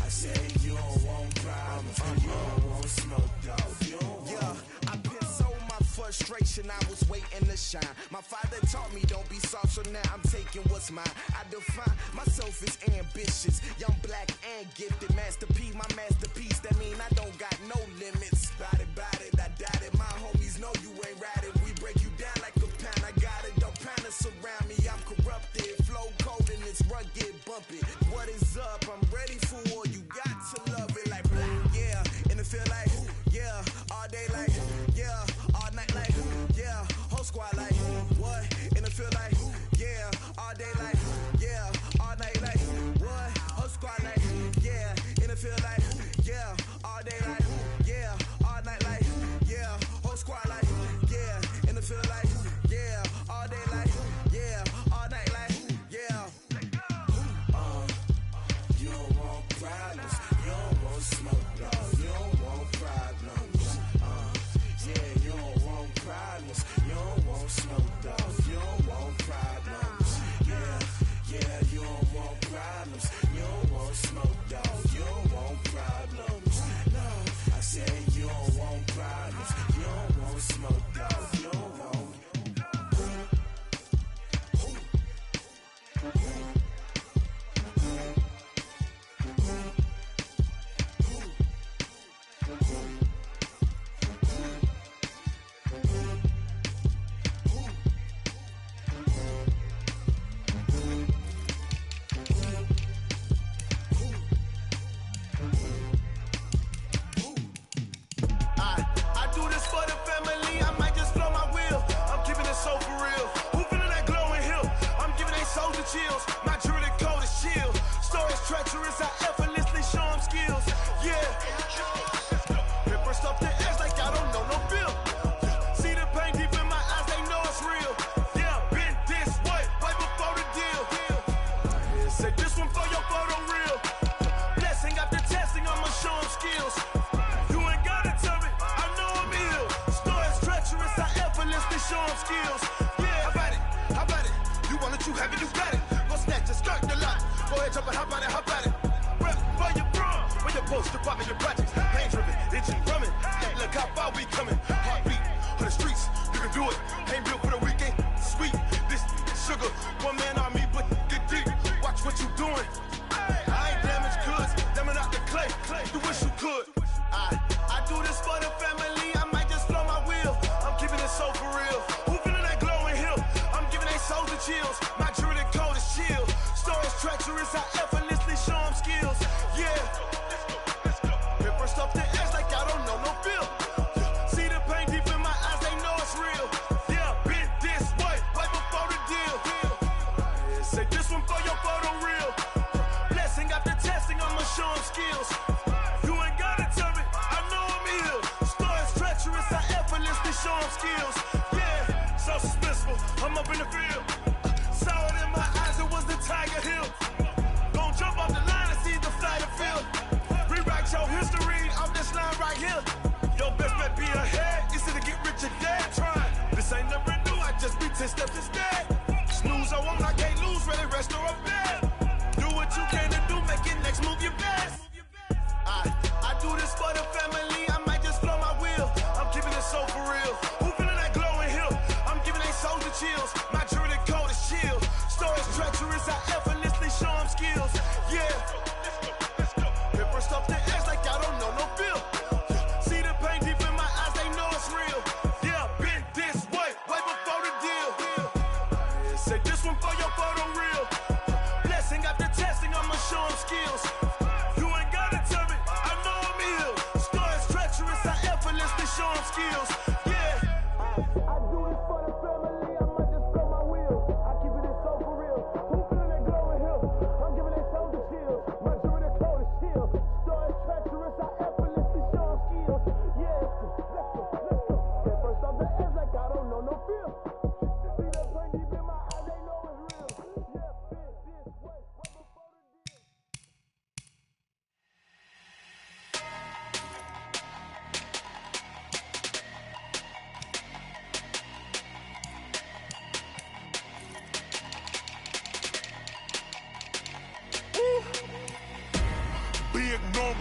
I said you don't want problems. You don't want smoke, dog. You don't want. Yeah, I put so my frustration. I was waiting to shine. My father taught me don't be soft, so now I'm taking what's mine. I define myself as ambitious, young, black, and gifted. Masterpiece, my masterpiece. That mean I don't got no limits. Bout it, I doubt it. My homies know you ain't ratted. We break you down like a pound. I got it, don't pound us around me. I'm corrupted, flow cold and it's rugged, bumpy. What is up? I'm ready for war. You got to love it like yeah. And it feel like yeah. All day like yeah. All night like yeah. Whole squad like what? And it feel like yeah. All day like yeah. All night like what? Whole squad like yeah. And it feel like yeah. All day like yeah. All night like yeah. Whole squad like yeah. And it feel like yeah. All day like yeah. All night like yeah. You don't want problems. You don't want smoke, dog. You don't want problems. Yeah, you don't want problems. You don't want smoke, dog. You don't want problems. Yeah, you don't want problems. You don't want smoke, dog. You don't want problems. No, I said you don't want problems. You don't want smoke, dog. You don't want. I do this for the family. I might just blow my wheel. I'm keeping it so for real. Who feeling that glowing hill? I'm giving they soldier chills. My jewelry code is chill. Stories treacherous. I effortlessly show them skills. Yeah. Paper stuff the edge like I don't know no bill. See the pain deep in my eyes. They know it's real. Yeah, been this way before the deal. Say this one for your photo real. Blessing after testing. I'ma show them skills. You ain't gotta tell me. I know I'm ill. Stories treacherous. I effortlessly show them skills. Yeah, how about it? You want it, you have it, you got it. Go snatch a skirt the lot. Go ahead, jump it, how about it? Rep for your bro. When your post, department, your projects. Pain driven, itching, drumming. Hey, look how far we coming. Heartbeat on the streets. You can do it. Ain't built for the weekend. Sweet, this sugar. One man army, but get deep. Watch what you doing. I ain't damaged goods. Damn out the clay. You wish you could. I do this for the family. I might just blow my wheel. I'm keeping it so for real. Who feeling that glowing hill? I'm giving they soldier chills. My jewelry code is chill. Stories treacherous. I effortlessly show them skills. Yeah. Paper stuff the edge like I don't know no bill. See the pain deep in my eyes. They know it's real. Yeah, been this way before the deal. Say this one for your photo real. Blessing after testing. I'ma show them skills. You ain't gotta tell me. I know I'm ill. Stories treacherous. I effortlessly show them skills. Yeah, so suspenseful. I'm up in the field. Saw it in my eyes. It was the Tiger Hill. Gon' jump off the line and see the fly the field. Rewrite your history off this line right here. Your best bet be ahead. It's to get rich or dead. Trying. This ain't never new. I just be 10 steps instead. Snooze or won't. I can't lose. Ready, rest or a bed. Do what you can to do. Make it next move your best. I do this for the family. I might just blow my wheel. I'm keeping it so for real. Who feeling that glowing hill? I'm giving they soldier chills. My jewelry code is chill. Stories treacherous. I effortlessly show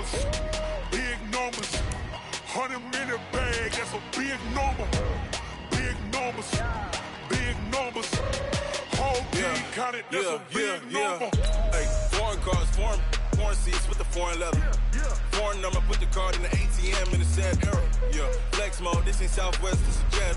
numbers, big numbers. 100-minute bag, that's a big number. Big numbers, big numbers. Whole team counted, that's a big number. Hey, foreign cars, foreign seats with the foreign leather. Foreign number, put the card in the ATM in the sad era. Yeah, flex mode, this ain't Southwest, this is jet.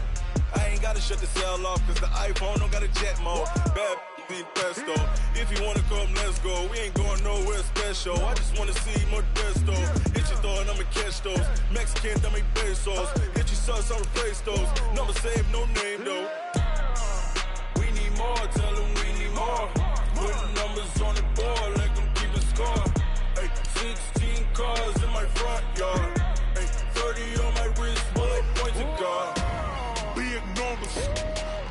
I ain't gotta shut the cell off, cause the iPhone don't got a jet mode. Bad need pesto. If you wanna come, let's go. We ain't going nowhere special. I just wanna see more desto. Hit your thought, I'ma catch those. Mexican, I make pesos. Hit your sus, I'll replace those. Number save, no name though. We need more, tell them we need more. Putting numbers on the board, let them keep a score. Hey, 16 cars in my front yard. Hey, 30 on my wrist, bullet point to God. Big numbers,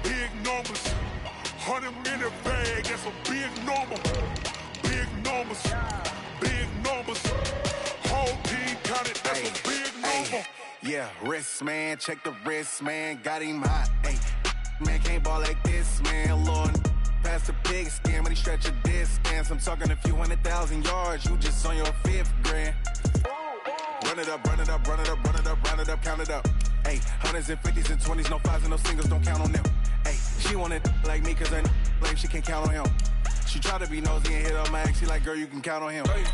big numbers. 100-minute bag, that's a big number. Big numbers, big numbers. Whole team counted, that's a big number. Yeah, wrist man, check the wrist man, got him hot. Hey, man can't ball like this, man. Lord, past the pig skin when he stretch a distance. I'm talking a few 100,000 yards, you just on your 5th grand. Run it up, run it up, run it up, run it up, run it up, count it up. Hey, 100s and 50s and 20s, no 5s and no singles, don't count on them. Hey, she wanted like me cause her blame, she can't count on him. She tried to be nosy and hit up my ex, she like, girl, you can count on him. Hey,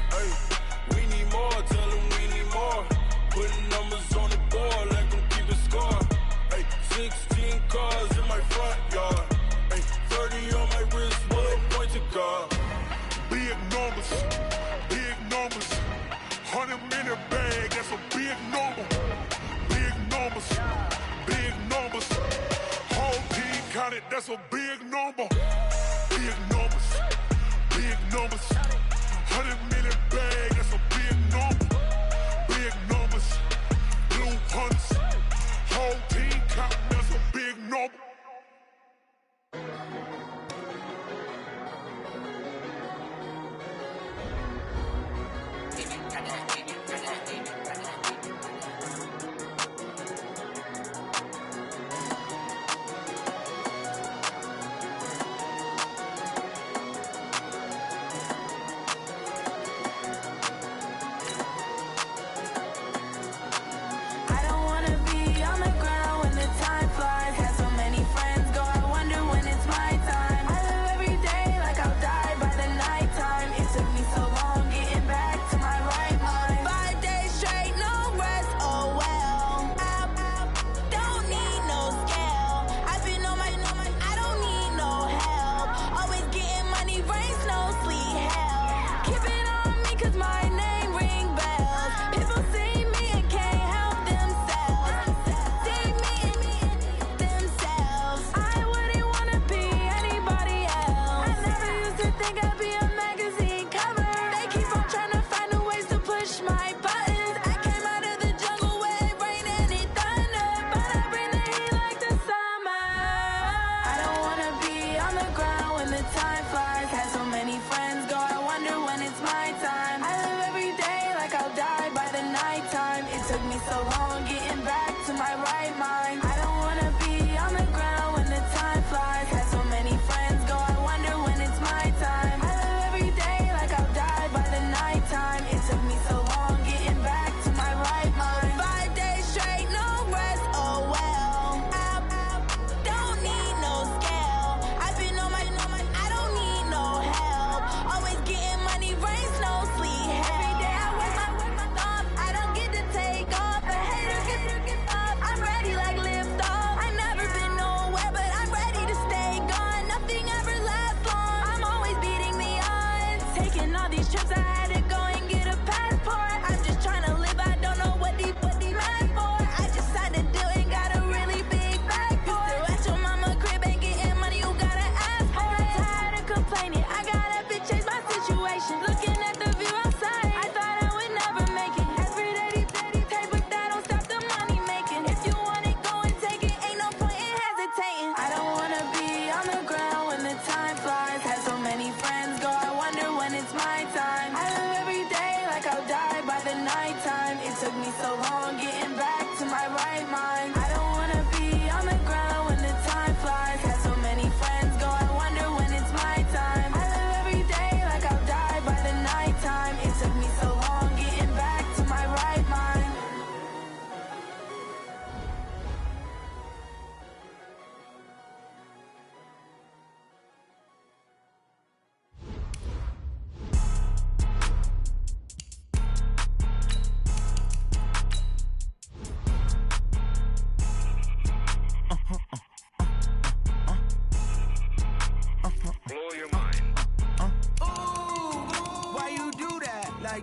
we need more, tell them we need more. Putting numbers on the board, let them keep a score. Hey, 16 cars in my front yard. Hey, 30 on my wrist, bullet point to God. Big numbers, big numbers. 100-minute bag, that's a big number. Big numbers, big numbers. Whole team counted, that's a big number. Big numbers, big numbers. 100-minute bag, that's a big number. Big numbers, blue hunts. Whole team counting, that's a big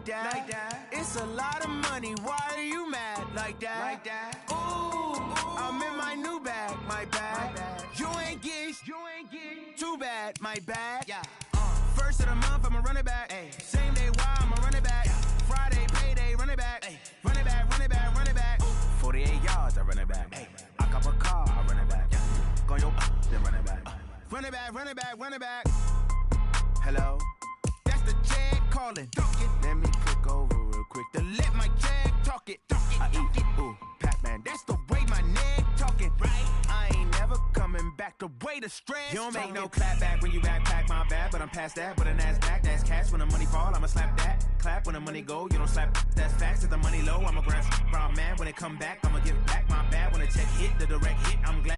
like that. It's a lot of money, why are you mad like that? Ooh, I'm in my new bag, my bag. You ain't get too bad, my bag. First of the month, I'ma run it back. Same day, why I'ma run it back. Friday, payday, run it back. Run it back, run it back, run it back. 48 yards, I run it back. I cop a car, I run it back. Go your then run it back. Run it back, run it back, run it back. Hello? That's the jag calling. Let me click over real quick to let my jag talk it. I eat it, ooh, Pac-Man. That's the way my neck talking. Right? I ain't never coming back the way the stress. You don't make no clap back when you backpack, my bad. But I'm past that with a NASDAQ. That's cash when the money fall, I'ma slap that. Clap when the money go, you don't slap. That's facts. If the money low, I'ma grab. Brown man, when it come back, I'ma give back my bad. When the check hit, the direct hit, I'm glad.